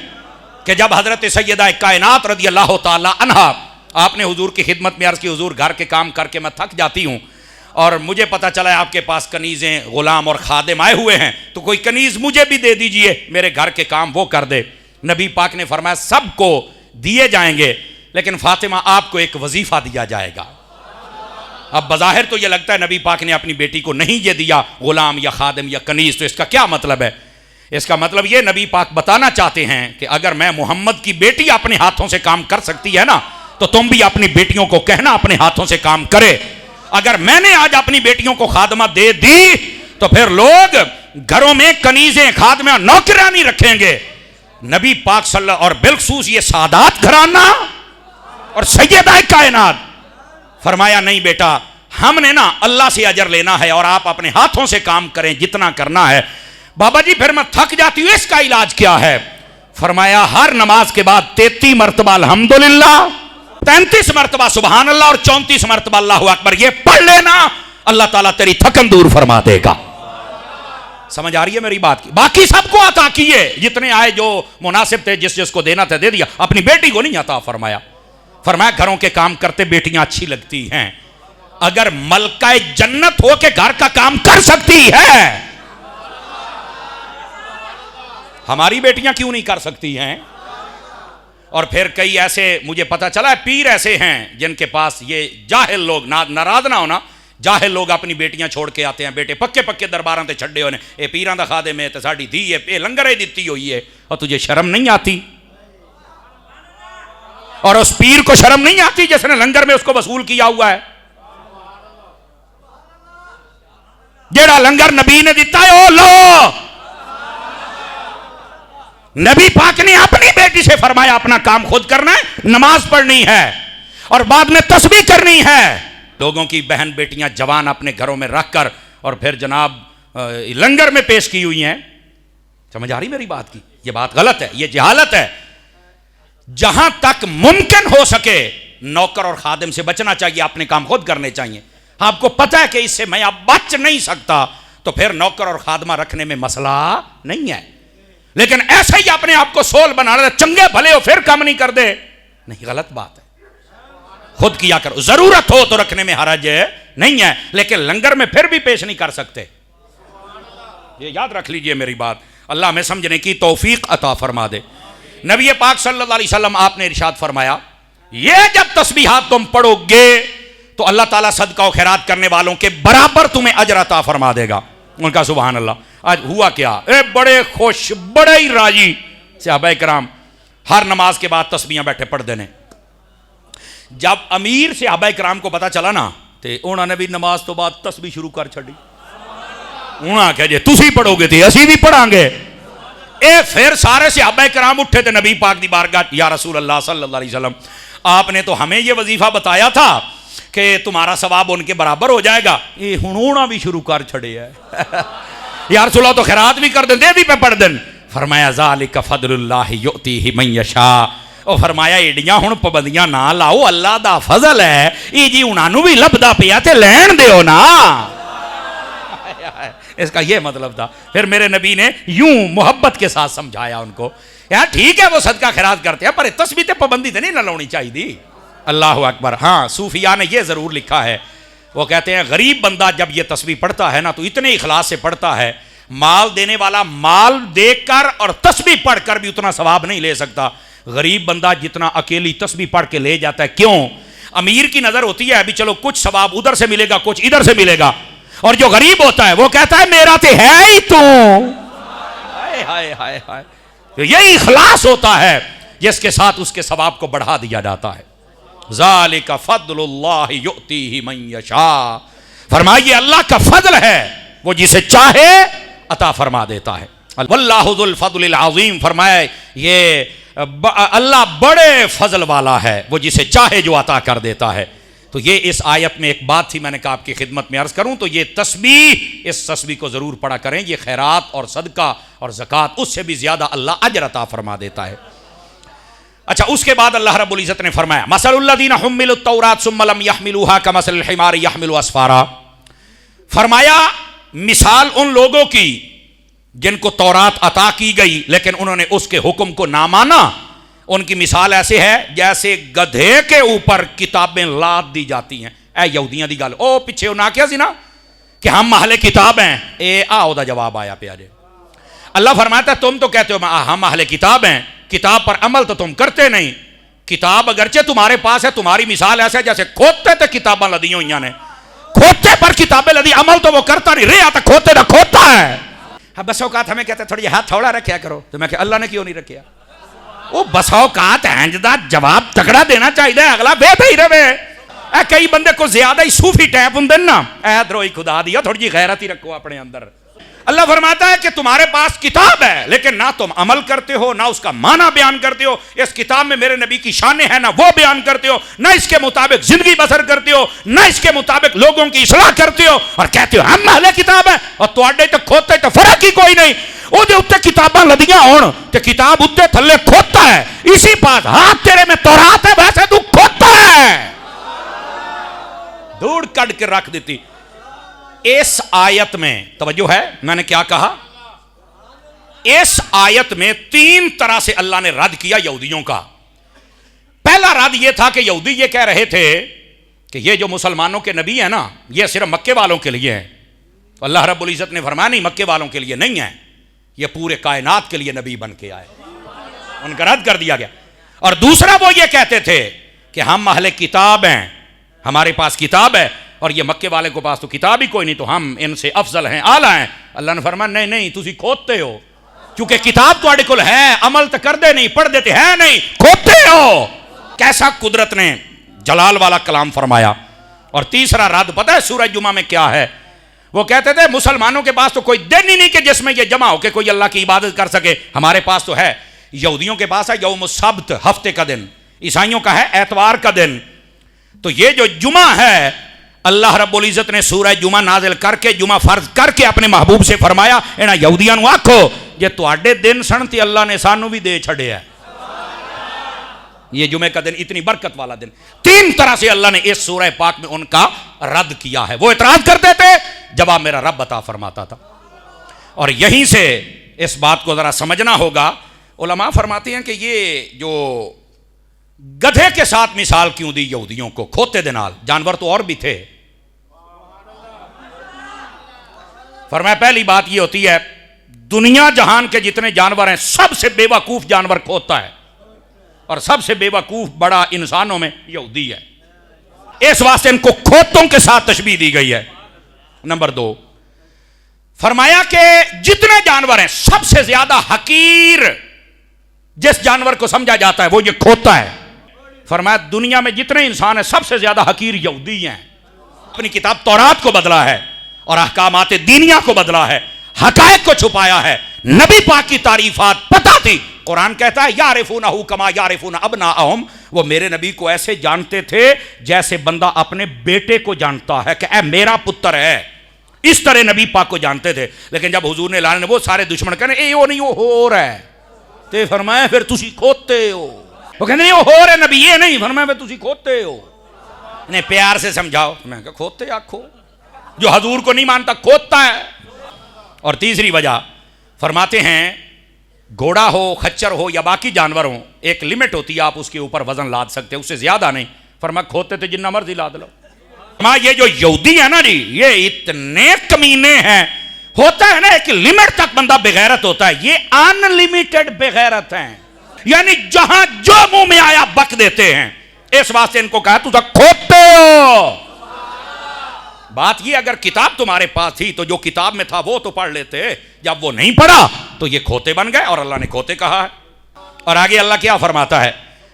کہ جب حضرت سیدہ کائنات رضی اللہ تعالی عنہا، آپ نے حضور کی خدمت میں عرض کی حضور گھر کے کام کر کے میں تھک جاتی ہوں اور مجھے پتہ چلا ہے آپ کے پاس کنیزیں، غلام اور خادم آئے ہوئے ہیں، تو کوئی کنیز مجھے بھی دے دیجئے، میرے گھر کے کام وہ کر دے۔ نبی پاک نے فرمایا سب کو دیے جائیں گے، لیکن فاطمہ آپ کو ایک وظیفہ دیا جائے گا۔ اب بظاہر تو یہ لگتا ہے نبی پاک نے اپنی بیٹی کو نہیں یہ دیا غلام یا خادم یا کنیز، تو اس کا کیا مطلب ہے؟ اس کا مطلب یہ نبی پاک بتانا چاہتے ہیں کہ اگر میں محمد کی بیٹی اپنے ہاتھوں سے کام کر سکتی ہے نا، تو تم بھی اپنی بیٹیوں کو کہنا اپنے ہاتھوں سے کام کرے۔ اگر میں نے آج اپنی بیٹیوں کو خادمہ دے دی تو پھر لوگ گھروں میں کنیزیں، خادمہ، نوکرانی رکھیں گے۔ نبی پاک صلی اللہ اور بالخصوص یہ سادات گھرانہ اور سیدہ کائنات، فرمایا نہیں بیٹا ہم نے نا اللہ سے اجر لینا ہے اور آپ اپنے ہاتھوں سے کام کریں جتنا کرنا ہے۔ بابا جی پھر میں تھک جاتی ہوں، اس کا علاج کیا ہے؟ فرمایا ہر نماز کے بعد 33 مرتبہ الحمدللہ، 33 مرتبہ سبحان اللہ اور 34 مرتبہ اللہ اکبر، یہ پڑھ لینا، اللہ تعالیٰ تیری تھکن دور فرما دے گا۔ سمجھ آ رہی ہے میری بات کی؟ باقی سب کو عطا کیے، جتنے آئے جو مناسب تھے، جس جس کو دینا تھا دے دیا، اپنی بیٹی کو نہیں عطا فرمایا۔ فرمایا گھروں کے کام کرتے بیٹیاں اچھی لگتی ہیں، اگر ملکہ جنت ہو کے گھر کا کام کر سکتی ہے، ہماری بیٹیاں کیوں نہیں کر سکتی ہیں؟ اور پھر کئی ایسے مجھے پتا چلا ہے پیر ایسے ہیں جن کے پاس یہ جاہل لوگ، ناراض نہ ہونا، جاہل لوگ اپنی بیٹیاں چھوڑ کے آتے ہیں، بیٹے پکے پکے درباراں تے چھڑے ہونے، اے پیراں دا خادم ہے تے ساڈی دھی ہے، اے لنگر ہی دتی ہوئی ہے، اور تجھے شرم نہیں آتی؟ اور اس پیر کو شرم نہیں آتی جس نے لنگر میں اس کو وصول کیا ہوا ہے؟ جیڑا لنگر نبی نے دیتا ہے او لو۔ نبی پاک نے اپنی بیٹی سے فرمایا اپنا کام خود کرنا ہے، نماز پڑھنی ہے اور بعد میں تسبیح کرنی ہے۔ لوگوں کی بہن بیٹیاں جوان اپنے گھروں میں رکھ کر اور پھر جناب لنگر میں پیش کی ہوئی ہیں۔ سمجھ آ رہی میری بات کی؟ یہ بات غلط ہے، یہ جہالت ہے۔ جہاں تک ممکن ہو سکے نوکر اور خادم سے بچنا چاہیے، اپنے کام خود کرنے چاہیے۔ آپ کو پتہ ہے کہ اس سے میں اب بچ نہیں سکتا، تو پھر نوکر اور خادمہ رکھنے میں مسئلہ نہیں ہے، لیکن ایسے ہی اپنے آپ کو سول بنانا، چنگے بھلے ہو پھر کام نہیں کر دے، نہیں، غلط بات ہے۔ خود کیا کرو، ضرورت ہو تو رکھنے میں حرج نہیں ہے، لیکن لنگر میں پھر بھی پیش نہیں کر سکتے۔ یہ یاد رکھ لیجئے میری بات، اللہ ہمیں سمجھنے کی توفیق عطا فرما دے۔ نبی پاک صلی اللہ علیہ وسلم آپ نے ارشاد فرمایا یہ جب تسبیحات تم پڑھو گے تو اللہ تعالیٰ صدقہ و خیرات کرنے والوں کے برابر تمہیں اجر عطا فرما دے گا۔ ان کا سبحان اللہ۔ آج ہوا کیا، بڑے خوش بڑے ہی راضی صحابہ کرام ہر نماز کے بعد تسبیحاں بیٹھے پڑھ دینے۔ جب امیر صحابہ کرام کو پتا چلا نا تو انہوں نے بھی نماز تو بعد تسبیح شروع کر چھڑی۔ انہوں نے کہا جی تسی پڑھو گے تو اسی بھی پڑھاں گے۔ پھر سارے صحابہ کرام اٹھے تھے نبی پاک دی بارگاہ، یا رسول اللہ صلی اللہ علیہ وسلم آپ نے تو ہمیں یہ وظیفہ بتایا تھا کہ تمہارا ثواب ان کے برابر ہو جائے گا، یہ ہنونا بھی شروع کر چھڑے ہے۔ یا رسول اللہ تو خیرات بھی کر دیں، دے بھی پہ پڑھ دیں۔ فرمایا ذالک فضل اللہ یؤتیہ من یشاء، اور فرمایا ایڈیاں ہن پابندیاں نہ لاؤ، اللہ دا فضل ہے، یہ جی انہوں بھی لبدا پیا تے لین دیو نا۔ اس کا یہ مطلب تھا۔ پھر میرے نبی نے یوں محبت کے ساتھ سمجھایا ان کو، یار ٹھیک ہے وہ صدقہ خیرات کرتے ہیں پر تسبیح تے پابندی تے نہیں نہ لونی چاہیے دی۔ اللہ اکبر۔ ہاں صوفیاء نے یہ ضرور لکھا ہے، وہ کہتے ہیں غریب بندہ جب یہ تسبیح پڑھتا ہے نا تو اتنے اخلاص سے پڑھتا ہے، مال دینے والا مال دے کر اور تسبیح پڑھ کر بھی اتنا ثواب نہیں لے سکتا غریب بندہ جتنا اکیلی تسبیح پڑھ کے لے جاتا ہے۔ کیوں؟ امیر کی نظر ہوتی ہے ابھی چلو کچھ ثواب ادھر سے ملے گا کچھ ادھر سے ملے گا، اور جو غریب ہوتا ہے وہ کہتا ہے میرا تو ہے ہی تو۔ ہائے ہائے ہائے ہائے، یہی اخلاص ہوتا ہے جس کے ساتھ اس کے ثواب کو بڑھا دیا جاتا ہے۔ ذالک فضل اللہ یؤتیہ من یشاء، فرمائیے اللہ کا فضل ہے وہ جسے چاہے عطا فرما دیتا ہے۔ واللہ ذو الفضل العظیم، فرمایا یہ اللہ بڑے فضل والا ہے، وہ جسے چاہے جو عطا کر دیتا ہے۔ تو یہ اس آیت میں ایک بات تھی میں نے کہا آپ کی خدمت میں عرض کروں تو یہ تسبیح، اس تسبیح کو ضرور پڑھا کریں، یہ خیرات اور صدقہ اور زکوٰۃ اس سے بھی زیادہ اللہ اجر عطا فرما دیتا ہے۔ اچھا اس کے بعد اللہ رب العزت نے فرمایا مثل الذین حملوا التوراۃ ثم لم يحملوها كمثل الحمار يحمل اسفارا، فرمایا مثال ان لوگوں کی جن کو تورات عطا کی گئی لیکن انہوں نے اس کے حکم کو نہ مانا، ان کی مثال ایسے ہے جیسے گدھے کے اوپر کتابیں لاد دی جاتی ہیں۔ اے یہودیاں دی گل او پیچھے نہ کیا سی نا کہ ہم اہل کتاب ہیں، اے آؤ دا جواب آیا پیارے۔ اللہ فرماتا ہے تم تو کہتے ہو ہم اہل کتاب ہیں، کتاب پر عمل تو تم کرتے نہیں۔ کتاب اگرچہ تمہارے پاس ہے، تمہاری مثال ایسے جیسے کھوتے تے کتاباں لدی ہوئی نے، کھوتے پر کتابیں لدی، عمل تو وہ کرتا نہیں، رہا تو کھوتے دا کھوتا ہے۔ بس اوقات ہمیں کہتے ہیں تھوڑی ہاتھ تھوڑا رکھیا کرو، تو میں کہ اللہ نے کیوں نہیں رکھیا؟ وہ بس اوقات ہنجدہ جواب تکڑا دینا چاہیے، اگلا بے ہی رہے۔ اے کئی بندے کو زیادہ ہی صوفی ٹیپ ہوں نا، اے دروئی خدا دیا تھوڑی جی غیرت ہی رکھو اپنے اندر۔ اللہ فرماتا ہے کہ تمہارے پاس کتاب ہے لیکن نہ تم عمل کرتے ہو، نہ اس کا معنی بیان کرتے ہو۔ اس کتاب میں میرے نبی کی شانیں ہیں، نہ وہ بیان کرتے ہو، نہ اس کے مطابق زندگی بسر کرتے ہو، نہ اس کے مطابق لوگوں کی اصلاح کرتے ہو، اور کہتے ہو ہم اہل کتاب ہیں، اور تواڈے تے کھوتے تے فرق ہی کوئی نہیں۔ وہ دے اتے کتاباں لدیاں ہون تے کتاب اتے تھلے کھوتا ہے، اسی پاس ہاتھ تیرے میں تورات ہے ویسے تو کھوتا ہے، دھوڑ کٹ کے رکھ دیتی۔ اس آیت میں توجہ ہے، میں نے کیا کہا؟ اس آیت میں تین طرح سے اللہ نے رد کیا یہودیوں کا۔ پہلا رد یہ تھا کہ یہودی یہ کہہ رہے تھے کہ یہ جو مسلمانوں کے نبی ہیں نا یہ صرف مکے والوں کے لیے ہیں۔ اللہ رب العزت نے فرمایا نہیں، مکے والوں کے لیے نہیں ہے، یہ پورے کائنات کے لیے نبی بن کے آئے، ان کا رد کر دیا گیا۔ اور دوسرا وہ یہ کہتے تھے کہ ہم اہل کتاب ہیں، ہمارے پاس کتاب ہے، اور یہ مکے والے کو پاس تو کتاب ہی کوئی نہیں، تو ہم ان سے افضل ہیں، اعلیٰ ہیں۔ اللہ نے فرمایا نہیں نہیں، تسی کھوتے ہو، کیونکہ کتاب تو اڑے کل ہے، عمل تو کر دے نہیں، پڑھ دیتے ہیں نہیں، کھوتے ہو۔ کیسا قدرت نے جلال والا کلام فرمایا۔ اور تیسرا رد پتہ ہے سورہ جمعہ میں کیا ہے؟ وہ کہتے تھے مسلمانوں کے پاس تو کوئی دن ہی نہیں کہ جس میں یہ جمع ہو کے کوئی اللہ کی عبادت کر سکے، ہمارے پاس تو ہے۔ یہودیوں کے پاس ہے یوم السبت، ہفتے کا دن، عیسائیوں کا ہے اتوار کا دن۔ تو یہ جو جمعہ ہے اللہ رب العزت نے سورہ جمعہ نازل کر کے جمعہ فرض کر کے اپنے محبوب سے فرمایا انہاں یہودیاں نو آکھو یہ تواڈے دن سن تے اللہ نے سانو بھی دے چھڑے ہے، یہ جمعہ کا دن اتنی برکت والا دن۔ تین طرح سے اللہ نے اس سورہ پاک میں ان کا رد کیا ہے۔ وہ اعتراض کرتے تھے، جواب میرا رب عطا فرماتا تھا۔ اور یہیں سے اس بات کو ذرا سمجھنا ہوگا، علماء فرماتے ہیں کہ یہ جو گدھے کے ساتھ مثال کیوں دی یہودیوں کو، کھوتے دے نال، جانور تو اور بھی تھے۔ فرمایا پہلی بات یہ ہوتی ہے دنیا جہان کے جتنے جانور ہیں سب سے بے وقوف جانور کھوتا ہے، اور سب سے بے وقوف بڑا انسانوں میں یہودی ہے، اس واسطے ان کو کھوتوں کے ساتھ تشبیہ دی گئی ہے۔ نمبر 2، فرمایا کہ جتنے جانور ہیں سب سے زیادہ حقیر جس جانور کو سمجھا جاتا ہے وہ یہ کھوتا ہے۔ فرمایا دنیا میں جتنے انسان ہیں سب سے زیادہ حقیر یہودی ہیں۔ اپنی کتاب تورات کو بدلا ہے اور احکامات دینیہ کو بدلا ہے، حقائق کو چھپایا ہے، نبی پاک کی تعریفات پتہ تھی۔ قرآن کہتا ہے یعرفونہ کما یعرفون ابناءہم، وہ میرے نبی کو ایسے جانتے تھے جیسے بندہ اپنے بیٹے کو جانتا ہے کہ اے میرا پتر ہے، اس طرح نبی پاک کو جانتے تھے۔ لیکن جب حضور نے لانے وہ سارے دشمن کہنے اے وہ نہیں وہ ہو رہا ہے، تے فرمایا پھر تسی کھوتے ہو، وہ کہتے نہیں وہ ہو رہا ہے نبی یہ نہیں، فرمایا پھر تسی کھوتے ہو، انہیں پیار سے سمجھاؤ۔ میں کہا کھوتے آکھو، جو حضور کو نہیں مانتا کھوتا ہے۔ اور تیسری وجہ فرماتے ہیں گھوڑا ہو خچر ہو یا باقی جانور ہوں ایک لمٹ ہوتی ہے، آپ اس کے اوپر وزن لاد سکتے ہیں، اس سے زیادہ نہیں۔ فرمایا کھوتے تھے جنہ مرضی لاد لو۔ فرمایا یہ جو یہودی ہے نا جی یہ اتنے کمینے ہیں، ہوتا ہے نا ایک لمٹ تک بندہ بغیرت ہوتا ہے، یہ ان لمیٹڈ بغیرت ہیں، یعنی جہاں جو منہ میں آیا بک دیتے ہیں۔ اس واسطے ان کو کہا تو کھوتے ہو۔ بات یہ اگر کتاب تمہارے پاس تھی تو جو کتاب میں تھا وہ تو پڑھ لیتے، جب وہ نہیں پڑھا تو یہ کھوتے بن گئے اور اللہ نے کھوتے کہا ہے۔ اور آگے اللہ کیا فرماتا ہے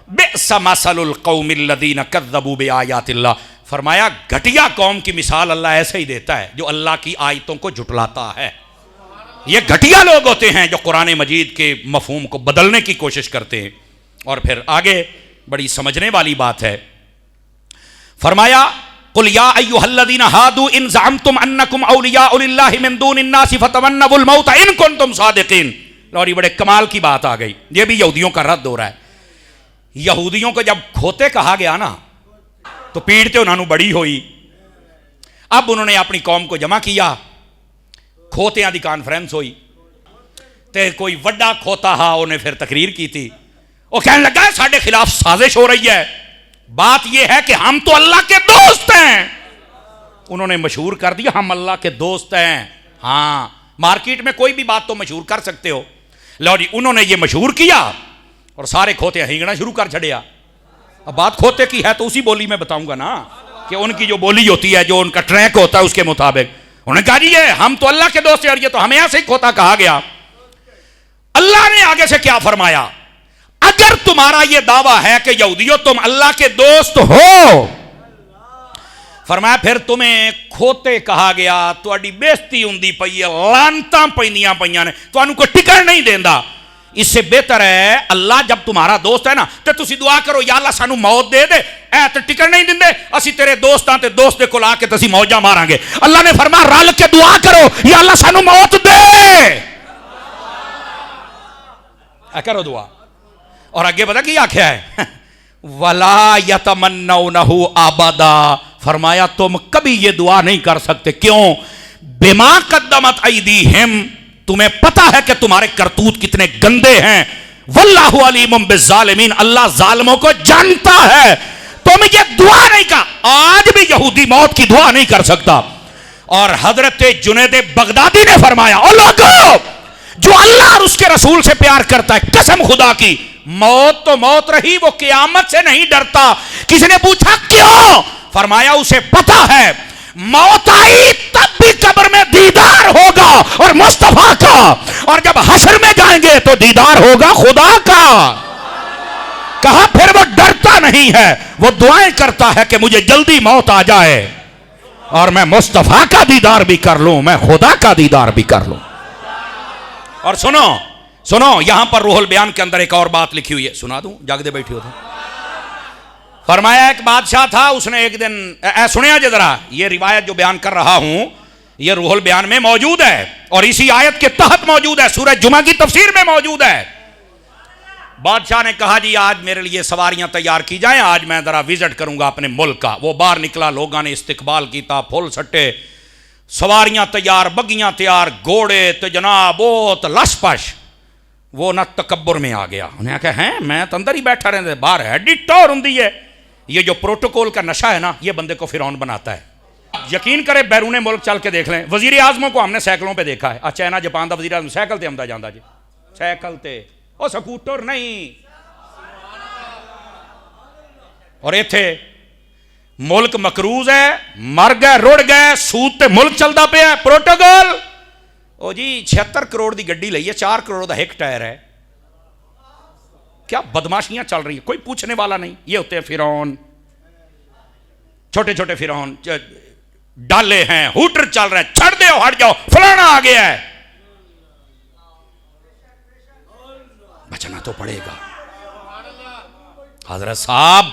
بئس مثل القوم الذین کذبوا بآیات اللہ، فرمایا گھٹیا قوم کی مثال اللہ ایسے ہی دیتا ہے جو اللہ کی آیتوں کو جھٹلاتا ہے۔ یہ گھٹیا لوگ ہوتے ہیں جو قرآن مجید کے مفہوم کو بدلنے کی کوشش کرتے ہیں۔ اور پھر آگے بڑی سمجھنے والی بات ہے، فرمایا قل یا ایھا الذین ھادوا ان زعمتم انکم اولیاء للہ من دون الناس فتمنوا الموت ان کنتم صادقین۔ لوری بڑے کمال کی بات آ گئی، یہ بھی یہودیوں کا رد ہو رہا ہے۔ یہودیوں کو جب کھوتے کہا گیا نا تو پیڑ تے انہوں بڑی ہوئی، اب انہوں نے اپنی قوم کو جمع کیا، کھوتیاں دی کانفرنس ہوئی تے کوئی وڈا کھوتا ہا انہیں پھر تقریر کی تھی، وہ کہنے لگا ہے ساڑھے خلاف سازش ہو رہی ہے، بات یہ ہے کہ ہم تو اللہ کے دوست ہیں۔ انہوں نے مشہور کر دیا ہم اللہ کے دوست ہیں۔ ہاں مارکیٹ میں کوئی بھی بات تو مشہور کر سکتے ہو، لو جی انہوں نے یہ مشہور کیا اور سارے کھوتے ہینگنا شروع کر چھڑیا۔ اب بات کھوتے کی ہے تو اسی بولی میں بتاؤں گا نا کہ ان کی جو بولی ہوتی ہے جو ان کا ٹریک ہوتا ہے اس کے مطابق انہوں نے کہا جی یہ ہم تو اللہ کے دوست ہیں اور یہ تو ہمیں ایسے ہی کھوتا کہا گیا۔ اللہ نے آگے سے کیا فرمایا اگر تمہارا یہ دعویٰ ہے کہ یہودیوں تم اللہ کے دوست ہو، فرمایا پھر تمہیں کھوتے کہا گیا، تہاڈی بےزتی ہوندی پئی ہے، لعنتاں پیندیاں پیاں نے، تانوں کوئی ٹکن نہیں دیندا۔ اس سے بہتر ہے اللہ جب تمہارا دوست ہے نا تے تسی دعا کرو یا اللہ سانو موت دے دے، اے تے ٹکن نہیں دیندے اسی تیرے دوستاں تے دوست دے کول آ کے تسی موجاں ماراں گے۔ اللہ نے فرمایا رل کے دعا کرو یا اللہ سانو موت دے، اے کرو دعا۔ اور آگے پتہ کیا کیا ہے وَلَا يَتَمَنَّوْنَهُ أَبَدًا، فرمایا تم کبھی یہ دعا نہیں کر سکتے، کیوں؟ بِمَا قَدَّمَتْ أَيْدِيهِمْ، تمہیں پتا ہے کہ تمہارے کرتوت کتنے گندے ہیں، وَاللَّهُ عَلِيمٌ بِالظَّالِمِينَ، اللہ ظالموں کو جانتا ہے۔ تم یہ دعا نہیں کر، آج بھی یہودی موت کی دعا نہیں کر سکتا۔ اور حضرت جنید بغدادی نے فرمایا او لوگو جو اللہ اور اس کے رسول سے پیار کرتا ہے قسم خدا کی موت تو موت رہی وہ قیامت سے نہیں ڈرتا۔ کسی نے پوچھا کیوں؟ فرمایا اسے پتا ہے موت آئی تب بھی قبر میں دیدار ہوگا اور مصطفیٰ کا، اور جب حشر میں جائیں گے تو دیدار ہوگا خدا کا۔ کہا پھر وہ ڈرتا نہیں ہے، وہ دعائیں کرتا ہے کہ مجھے جلدی موت آ جائے اور میں مصطفیٰ کا دیدار بھی کر لوں، میں خدا کا دیدار بھی کر لوں۔ اور سنو یہاں پر روح البیان کے اندر ایک اور بات لکھی ہوئی ہے، سنا دوں جاگ دے بیٹھی ہو تو۔ فرمایا ایک بادشاہ تھا، اس نے ایک دن سنیا جی ذرا یہ روایت جو بیان کر رہا ہوں یہ روح البیان میں موجود ہے اور اسی آیت کے تحت موجود ہے، سورہ جمعہ کی تفسیر میں موجود ہے۔ بادشاہ نے کہا جی آج میرے لیے سواریاں تیار کی جائیں، آج میں ذرا وزٹ کروں گا اپنے ملک کا۔ وہ باہر نکلا، لوگوں نے استقبال کیتا، پھول سٹے، سواریاں تیار، بگیاں تیار، گھوڑے تو جناب بہت لش پش۔ وہ نہ تکبر میں آ گیا، انہیں کہا ہیں میں تو اندر ہی بیٹھا رہنے، باہر ہے ڈٹور ہوں ہے۔ یہ جو پروٹوکول کا نشہ ہے نا یہ بندے کو فرعون بناتا ہے۔ آپ یقین کریں بیرون ملک چل کے دیکھ لیں, وزیر اعظموں کو ہم نے سائیکلوں پہ دیکھا ہے. چائنا جاپان دا وزیر اعظم سائیکل تے آمدا جاندا جی, سائیکل تے, او سکوٹر نہیں. اور ایتھے ملک مقروض ہے, مر گئے رڑ گئے, سود تے ملک چلدا پیا ہے. پروٹوکول او جی 76 کروڑ دی گڈی لئی ہے, 4 کروڑ دا ایک ٹائر ہے. کیا بدماشیاں چل رہی ہیں, کوئی پوچھنے والا نہیں. یہ ہوتے ہیں فرعون, چھوٹے چھوٹے فرعون, ڈالے ہیں, ہوٹر چل رہے ہیں, چھڑ دے ہٹ جاؤ, فلانا آ گیا ہے. بچنا تو پڑے گا حضرت صاحب,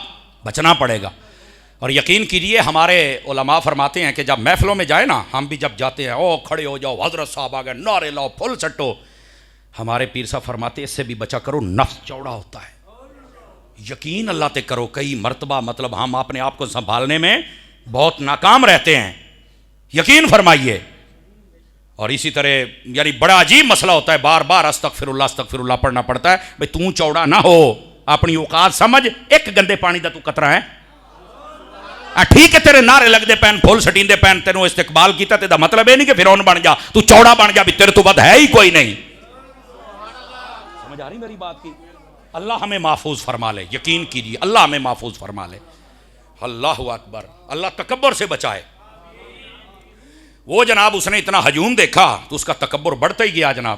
بچنا پڑے گا. اور یقین کیجئے ہمارے علماء فرماتے ہیں کہ جب محفلوں میں جائے نا, ہم بھی جب جاتے ہیں, او کھڑے ہو جاؤ, حضرت صاحب آگئے, نعرے لاؤ, پھل سٹو. ہمارے پیر صاحب فرماتے ہیں اس سے بھی بچا کرو, نفس چوڑا ہوتا ہے. یقین اللہ تے کرو, کئی مرتبہ مطلب ہم اپنے آپ کو سنبھالنے میں بہت ناکام رہتے ہیں, یقین فرمائیے. اور اسی طرح یعنی بڑا عجیب مسئلہ ہوتا ہے, بار بار استغفر اللہ پڑھنا پڑتا ہے. بھئی تو چوڑا نہ ہو, اپنی اوقات سمجھ. ایک گندے پانی دا تو قطرہ ہے, ٹھیک ہے تیرے نعرے لگ دے پین, پھول سٹین دے پین, تینوں استقبال کیتا تے دا مطلب ہے نہیں کہ فرعون بن جا, تو چوڑا بن جا, بھی تیرے تو بد ہے ہی کوئی نہیں. سمجھ آ رہی میری بات کی؟ اللہ ہمیں محفوظ فرما لے, یقین کیجیے اللہ ہمیں محفوظ فرما لے. اللہ اکبر, اللہ تکبر سے بچائے. وہ جناب اس نے اتنا ہجوم دیکھا تو اس کا تکبر بڑھتا ہی گیا جناب,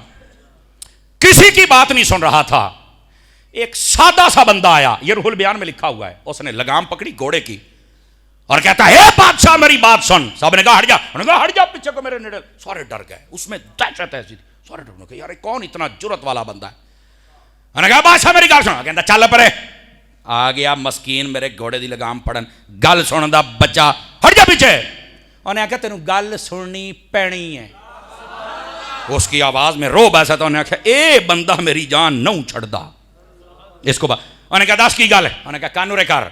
کسی کی بات نہیں سن رہا تھا. ایک سادہ سا بندہ آیا, یہ روح البیان میں لکھا ہوا ہے, اس نے لگام پکڑی گھوڑے کی اور کہتا ہے اے بادشاہ میری بات سن. صاحب نے کہا ہٹ جا, انہوں نے کہا ہٹ جا پیچھے کو میرے نیڑے. سارے ڈر گئے, اس میں دہشت ایسی تھی, سارے ڈر گئے یار کون اتنا جرت والا بندہ ہے. انہوں نے کہا بادشاہ میری گل سن, کہتا چل پرے. آ گیا مسکین میرے گھوڑے دی لگام پڑن, گل سن دا بچہ, ہٹ جا پیچھے. انہوں نے کہا تینوں گل سننی پینی ہے. اس کی آواز میں روب ایسا تھا, انہوں نے کہا اے بندہ میری جان نہ چھڑدا اس کو. انہوں نے کہا دس کی گل ہے. انہوں نے کہا کانورے کر.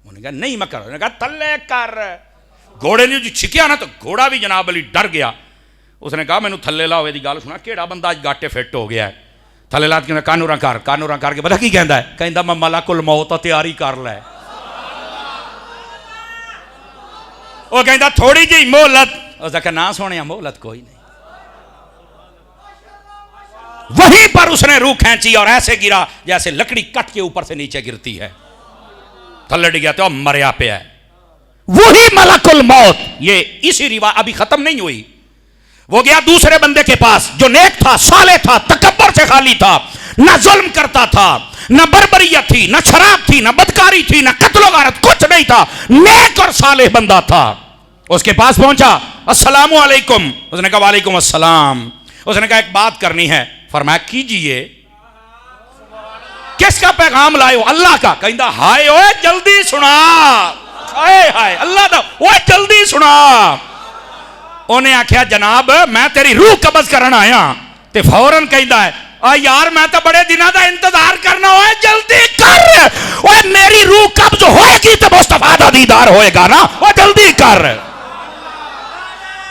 انہوں نے کہا نہیں میں کر. انہوں نے کہا تلے کر. گھوڑے نے جو چھکیا نا تو گھوڑا بھی جناب علی ڈر گیا. اس نے کہا مینوں تھلے لا ہوئے دی گل سنا, کیڑا بندہ اج گاٹے فٹ ہو گیا ہے. تھلے لا کے کانوراں کر, کانوراں کر کے پتہ کی کہندا ہے, کہندا میں ملک الموت تیاری کر لے. وہ کہندا تھوڑی جی مہلت. اس نے کہا نہ سونے مہلت کوئی نہیں. وہیں پر اس نے روح کھینچی اور ایسے گرا جیسے لکڑی کٹ کے اوپر سے نیچے گرتی ہے, تھلے ڈگ گیا تو مریا پہ ہے. وہی ملک الموت, یہ اسی روایت ابھی ختم نہیں ہوئی. وہ گیا دوسرے بندے کے پاس جو نیک تھا, صالح تھا, تکبر سے خالی تھا, نہ ظلم کرتا تھا, نہ بربریت تھی, نہ شراب تھی, نہ بدکاری تھی, نہ قتل و غارت, کچھ نہیں تھا, نیک اور صالح بندہ تھا. اس کے پاس پہنچا, السلام علیکم. اس نے کہا وعلیکم السلام. اس نے کہا ایک بات کرنی ہے. فرمایا کیجئے. کس کا پیغام لائے ہو؟ اللہ کا. کہندا ہائے اوے جلدی سنا, ہائے ہائے اللہ دا, اوے جلدی سنا. انہیں آکھیا جناب میں تیری روح قبض کرنا آیا. تے فوراً کہندا ہے یار میں تو بڑے دنوں دا انتظار کرنا, ہوئے جلدی کر, اوے میری روح قبض ہوئے گی تو مصطفیٰ دا دیدار ہوئے گا نا, اوے جلدی کر.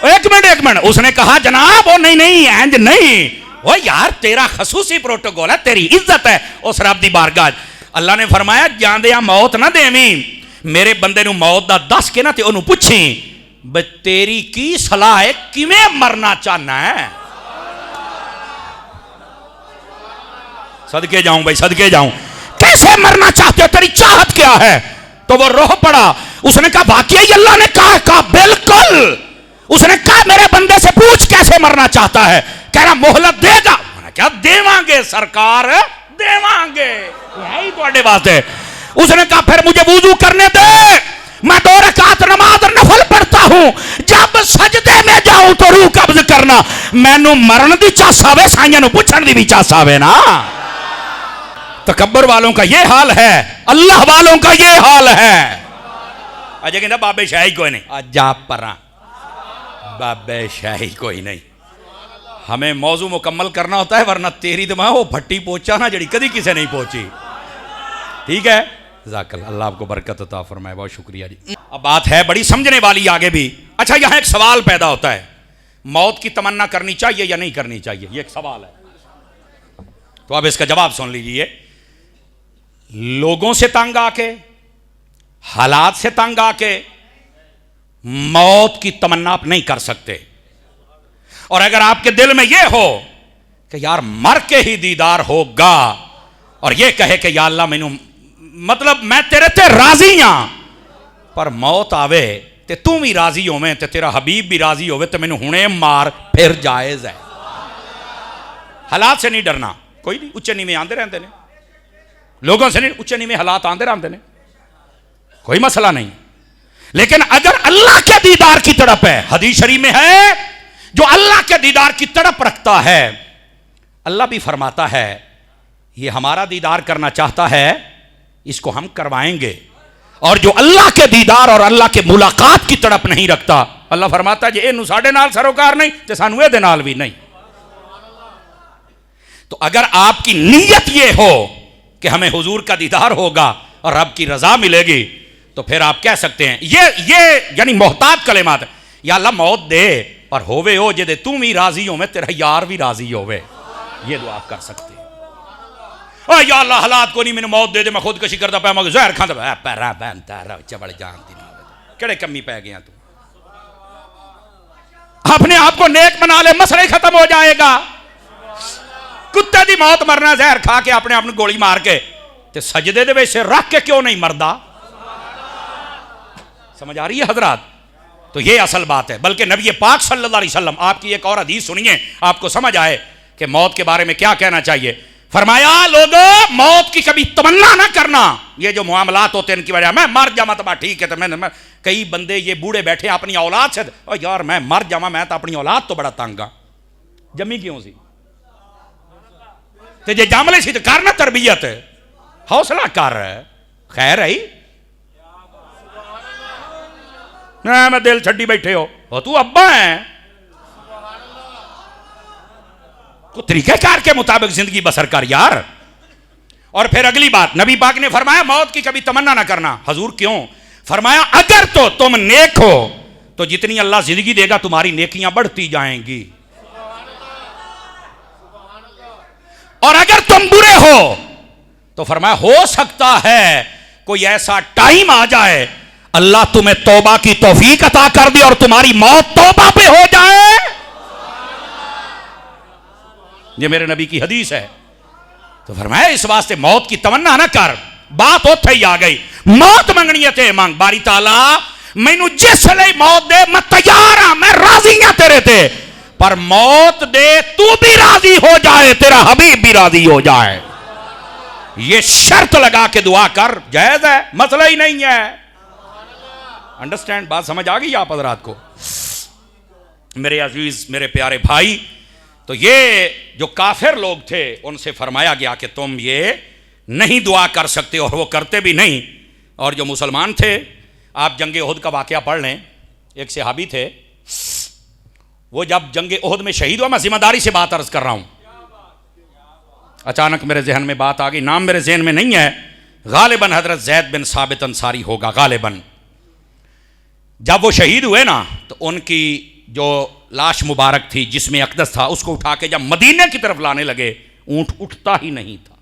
ایک منٹ. اس نے کہا جناب وہ نہیں اینج نہیں, وہ یار تیرا خصوصی پروٹوکول ہے, تیری عزت ہے اس رب دی بارگاہ. اللہ نے فرمایا جاندیا موت نہ دیویں, میرے بندے نو موت دا دس کے نہ تے انہوں پوچھیں بے تیری کی صلاح ہے, کیویں مرنا چاہنا ہے. صدقے جاؤں بھائی, صدقے جاؤں, کیسے مرنا چاہتے ہو, تیری چاہت کیا ہے. تو وہ روح پڑا. اس نے کہا واقعی اللہ نے کہا بالکل. اس نے کہا میرے بندے سے پوچھ کیسے مرنا چاہتا ہے. کہہ رہا مہلت دے گا. کیا دیواں گے سرکار, دیواں گے, یہی تواڈے واسطے. اس نے کہا پھر مجھے وضو کرنے دے, میں 2 رکعت نماز نفل پڑھتا ہوں, جب سجدے میں جاؤں تو روح قبض کرنا. مینوں مرن دی چاس آوے, سائیاں نوں پوچھن دی بھی چاس آوے نا. تکبر والوں کا یہ حال ہے, اللہ والوں کا یہ حال ہے. اجے کہندا بابے شاہی کوئی نہیں, جا پراں بابے شاہی کوئی نہیں. ہمیں موضوع مکمل کرنا ہوتا ہے, ورنہ تیری دماغ وہ بھٹی پہنچا نا جڑی کدی کسے نہیں پہنچی. ٹھیک ہے, جزاک اللہ, اللہ آپ کو برکت عطا فرمائے. بہت شکریہ جی. اب بات ہے بڑی سمجھنے والی آگے بھی. اچھا یہاں ایک سوال پیدا ہوتا ہے, موت کی تمنا کرنی چاہیے یا نہیں کرنی چاہیے, یہ ایک سوال ہے. تو اب اس کا جواب سن لیجئے. لوگوں سے تنگ آ کے, حالات سے تنگ آ کے, موت کی تمنا آپ نہیں کر سکتے. اور اگر آپ کے دل میں یہ ہو کہ یار مر کے ہی دیدار ہوگا, اور یہ کہے کہ یا اللہ مینوں مطلب میں تیرے تے راضی ہاں, پر موت آوے تے تو بھی راضی ہوویں تے تیرا حبیب بھی راضی ہووے تے مینوں ہنے مار, پھر جائز ہے. حالات سے نہیں ڈرنا, کوئی نہیں, اچے نیویں آندے رہندے نے, لوگوں سے نہیں, اچے نیویں حالات آندے رہندے نے, کوئی مسئلہ نہیں. لیکن اگر اللہ کے دیدار کی تڑپ ہے, حدیث شریف میں ہے جو اللہ کے دیدار کی تڑپ رکھتا ہے, اللہ بھی فرماتا ہے یہ ہمارا دیدار کرنا چاہتا ہے, اس کو ہم کروائیں گے. اور جو اللہ کے دیدار اور اللہ کے ملاقات کی تڑپ نہیں رکھتا, اللہ فرماتا ہے یہ ساڈے نال سروکار نہیں تے سانو اے دے نال بھی نہیں. تو اگر آپ کی نیت یہ ہو کہ ہمیں حضور کا دیدار ہوگا اور رب کی رضا ملے گی, تو پھر آپ کہہ سکتے ہیں یہ یعنی محتاط کلمات, یا اللہ موت دے پر ہووے ہو جے دے تو بھی راضی ہو میں تیرا یار بھی راضی ہووے, یہ دعا آپ کر سکتے ہیں. یا اللہ حالات کو نہیں میں موت دے دے, میں خودکشی کرتا پیا, میں زہر کھاندا پیا, پیرا بہن تیرا چبڑ جان دی کیڑے کمی پہ گیا تو, اپنے آپ کو نیک بنا لے, مسئلہ ختم ہو جائے گا. کتے دی موت مرنا زہر کھا کے اپنے آپ نے گولی مار کے, تے سجدے دے وچ رکھ کے کیوں نہیں مردا؟ سمجھ آ رہی ہے حضرات؟ تو یہ اصل بات ہے. بلکہ نبی پاک صلی اللہ علیہ وسلم, آپ کی ایک اور حدیث سنیے آپ کو سمجھ آئے کہ موت کے بارے میں کیا کہنا چاہیے. فرمایا لوگوں موت کی کبھی تمنا نہ کرنا. یہ جو معاملات ہوتے ہیں ان کی وجہ میں مر جاواں تو ٹھیک ہے, تو میں کئی بندے یہ بوڑھے بیٹھے اپنی اولاد سے, او یار میں مر جاواں, میں تو اپنی اولاد تو بڑا تنگ ہاں, جمی کیوں سی تے جے جاملے سی تو کرنا تربیت, حوصلہ کر, خیر ہے میں دل چھڈی بیٹھے ہو تو ابا ہے, کو طریقہ کار کے مطابق زندگی بسر کر یار. اور پھر اگلی بات نبی پاک نے فرمایا موت کی کبھی تمنا نہ کرنا. حضور کیوں؟ فرمایا اگر تو تم نیک ہو تو جتنی اللہ زندگی دے گا تمہاری نیکیاں بڑھتی جائیں گی, اور اگر تم برے ہو تو فرمایا ہو سکتا ہے کوئی ایسا ٹائم آ جائے اللہ تمہیں توبہ کی توفیق عطا کر دے اور تمہاری موت توبہ پہ ہو جائے. یہ میرے نبی کی حدیث ہے. تو فرمایا اس واسطے موت کی تمنا نہ کر. بات اوتھے ہی آ گئی, موت منگنی ہے تے مانگ, باری تعالیٰ مینوں جس لئے موت دے میں تیار ہاں, میں راضی ہاں تیرے تے, پر موت دے تو بھی راضی ہو جائے, تیرا حبیب بھی راضی ہو جائے. یہ شرط لگا کے دعا کر, جائز ہے, مسئلہ ہی نہیں ہے. انڈرسٹینڈ, بات سمجھ آ گئی آپ حضرات کو؟ میرے عزیز میرے پیارے بھائی, تو یہ جو کافر لوگ تھے ان سے فرمایا گیا کہ تم یہ نہیں دعا کر سکتے, اور وہ کرتے بھی نہیں. اور جو مسلمان تھے, آپ جنگ احد کا واقعہ پڑھ لیں. ایک صحابی تھے, وہ جب جنگ احد میں شہید ہوا, میں ذمہ داری سے بات عرض کر رہا ہوں, اچانک میرے ذہن میں بات آ گئی, نام میرے ذہن میں نہیں ہے, غالباً حضرت زید بن ثابت انصاری ہوگا غالباً. جب وہ شہید ہوئے نا تو ان کی جو لاش مبارک تھی جس میں اقدس تھا, اس کو اٹھا کے جب مدینے کی طرف لانے لگے, اونٹ اٹھتا ہی نہیں تھا,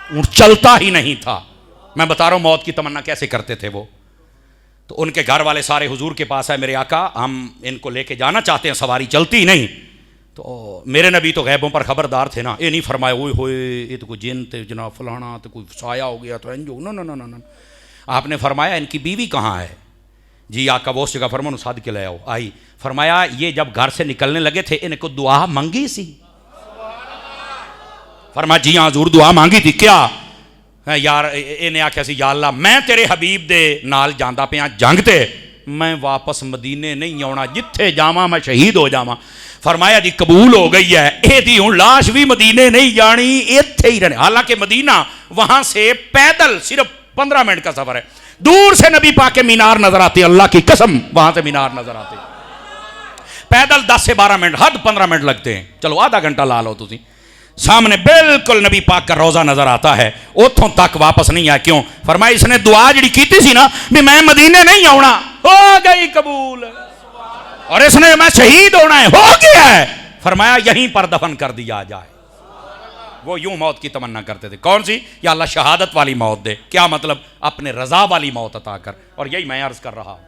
اونٹ چلتا ہی نہیں تھا. میں بتا رہا ہوں موت کی تمنا کیسے کرتے تھے وہ. تو ان کے گھر والے سارے حضور کے پاس آئے, میرے آقا ہم ان کو لے کے جانا چاہتے ہیں, سواری چلتی ہی نہیں. تو میرے نبی تو غیبوں پر خبردار تھے نا, یہ نہیں فرمایا اوئے ہوئے یہ تو کوئی جن تھے جناب فلانا, تو کوئی سایہ ہو گیا تو انجو, نو. آپ نے فرمایا ان کی بیوی کہاں ہے؟ جی آقا وہ اس جگہ فرمایا ساتھ کے لے آؤ. آئی. فرمایا یہ جب گھر سے نکلنے لگے تھے ان کو دعا مانگی سی؟ فرمایا جی ہاں حضور دعا مانگی تھی. کیا؟ یار انہیں آخیا سی یا اللہ میں تیرے حبیب دے نال جاندا پیاں جنگ تے, میں واپس مدینے نہیں آنا, جتھے جاواں میں شہید ہو جاواں. فرمایا جی قبول ہو گئی ہے, اے دی ہوں لاش بھی مدینے نہیں جانی, ایتھے ہی رہنے. حالانکہ مدینہ وہاں سے پیدل صرف 15 منٹ کا سفر ہے. دور سے نبی پاک کے مینار نظر آتے, اللہ کی قسم وہاں سے مینار نظر آتے. پیدل 10 سے 12 منٹ, حد 15 منٹ لگتے ہیں, چلو آدھا گھنٹہ لا لو تسی. سامنے بالکل نبی پاک کا روزہ نظر آتا ہے, اتھوں تک واپس نہیں آیا. کیوں؟ فرمایا اس نے دعا جڑی کیتی سی نا بھی میں مدینے نہیں آنا, ہو گئی قبول. اور اس نے میں شہید ہونا ہے, ہو گیا ہے. فرمایا یہیں پر دفن کر دیا جائے. وہ یوں موت کی تمنا کرتے تھے. کون سی؟ یا اللہ شہادت والی موت دے. کیا مطلب؟ اپنے رضا والی موت عطا کر. اور یہی میں عرض کر رہا ہوں.